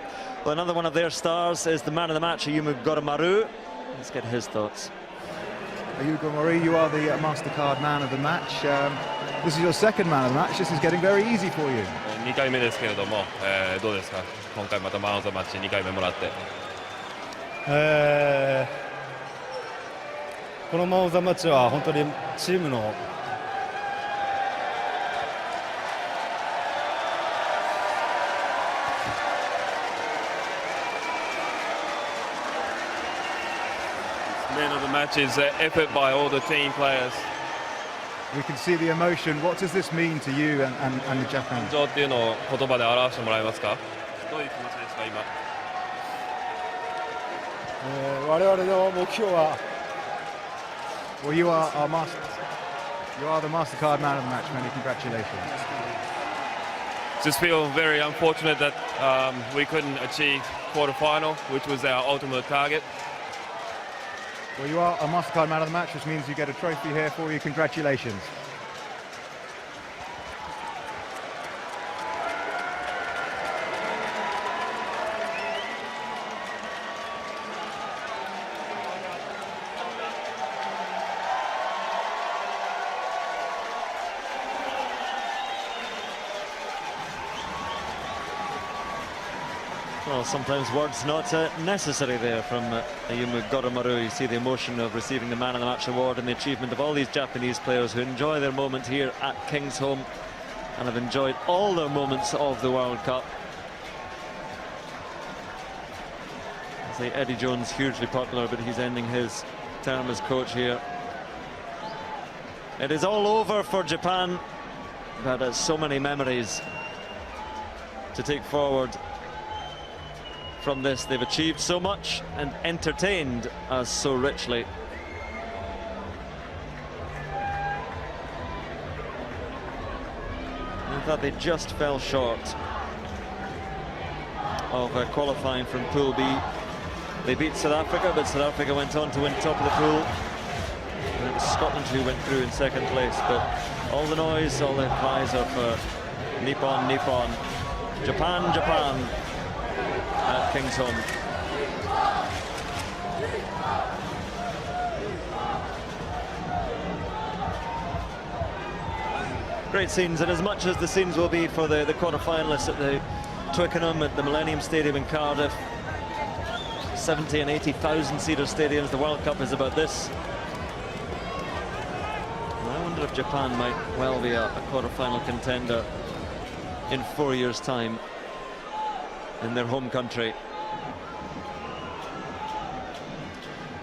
Well, another one of their stars is the man of the match, Ayumu Goromaru. Let's get his thoughts. Ayumu Goromaru, you are the MasterCard man of the match. This is your second man of the match. This is getting very easy for you. 2回目ですけれども、どうですか、今回またマン・オブ・ザ・マッチ2回目もらって。このマン・オブ・ザ・マッチは本当にチームの man of the match is effort by all the team players. We can see the emotion. What does this mean to you and the Japan? 感情っていうのを言葉で表してもらえますか？どういう気持ちですか今？我々の目標は Well, you are our master. You are the MasterCard man of the match. Many congratulations. Just feel very unfortunate that we couldn't achieve quarterfinal, which was our ultimate target. Well, you are a MasterCard man of the match, which means you get a trophy here for you. Congratulations. Well, sometimes words not necessary there from Ayumu Goromaru. You see the emotion of receiving the Man of the Match award and the achievement of all these Japanese players who enjoy their moment here at Kingsholm and have enjoyed all their moments of the World Cup. I say Eddie Jones, hugely popular, but he's ending his term as coach here. It is all over for Japan, but so many memories to take forward from this. They've achieved so much and entertained us so richly. I thought they just fell short of qualifying from Pool B. They beat South Africa, but South Africa went on to win top of the pool. And it was Scotland who went through in second place, but all the noise, all the cries of Nippon, Nippon, Japan, Japan at Kingsholm. Great scenes, and as much as the scenes will be for the quarter-finalists at the Twickenham, at the Millennium Stadium in Cardiff, 70 and 80,000 seater stadiums, the World Cup is about this. And I wonder if Japan might well be a quarter-final contender in 4 years' time in their home country.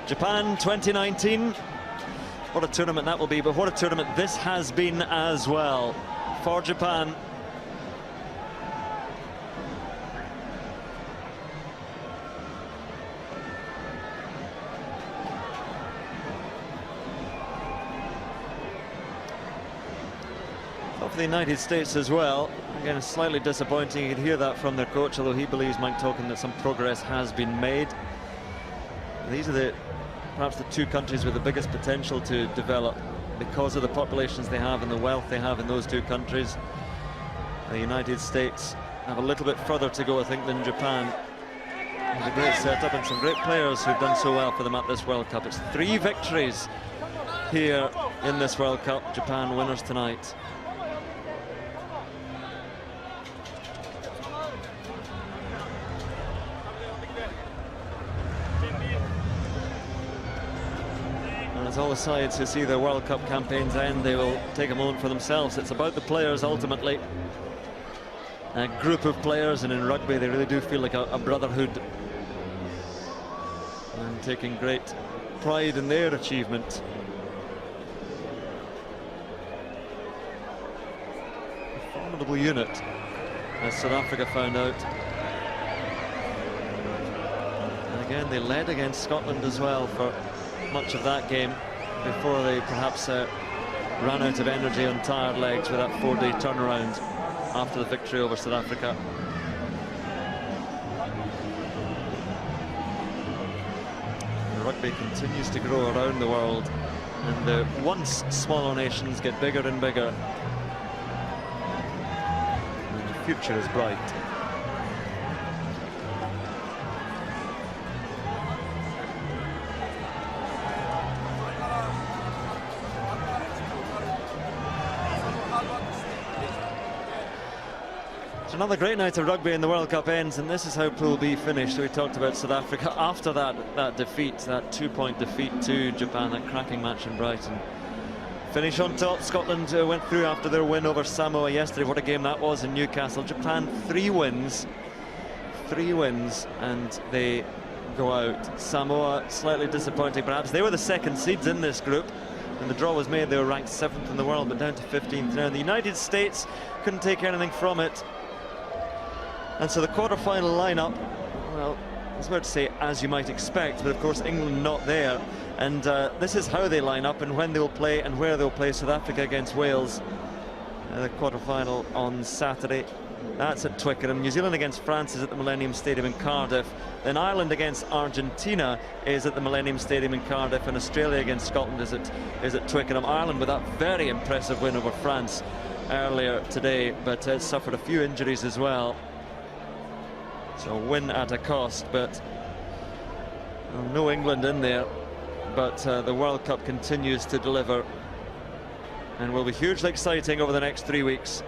Japan 2019, what a tournament that will be, but what a tournament this has been as well for Japan. For the United States as well, again slightly disappointing. You could hear that from their coach, although he believes, Mike Token, that some progress has been made. These are perhaps the two countries with the biggest potential to develop because of the populations they have and the wealth they have in those two countries. The United States have a little bit further to go, I think, than Japan. It's a great setup and some great players who've done so well for them at this World Cup. It's 3 victories here in this World Cup. Japan winners tonight. As all the sides who see their World Cup campaigns end, they will take a moment for themselves. It's about the players ultimately. A group of players, and in rugby they really do feel like a brotherhood. And taking great pride in their achievement. A formidable unit, as South Africa found out. And again, they led against Scotland as well for much of that game before they perhaps ran out of energy on tired legs with that 4-day turnaround after the victory over South Africa. Rugby continues to grow around the world, and the once smaller nations get bigger and bigger, and the future is bright. Another great night of rugby in the World Cup ends, and this is how Pool B finished. We talked about South Africa after that defeat, that 2-point defeat to Japan, that cracking match in Brighton. Finish on top. Scotland went through after their win over Samoa yesterday. What a game that was in Newcastle. Japan 3 wins, and they go out. Samoa, slightly disappointing perhaps. They were the second seeds in this group. When the draw was made, they were ranked 7th in the world, but down to 15th now. The United States couldn't take anything from it. And so the quarter-final lineup, well, I was about to say as you might expect, but of course England not there. And this is how they line up and when they'll play and where they'll play. South Africa against Wales, the quarter-final on Saturday. That's at Twickenham. New Zealand against France is at the Millennium Stadium in Cardiff. Then Ireland against Argentina is at the Millennium Stadium in Cardiff, and Australia against Scotland is at Twickenham. Ireland with that very impressive win over France earlier today, but suffered a few injuries as well. So a win at a cost, but well, no England in there. But the World Cup continues to deliver and will be hugely exciting over the next 3 weeks.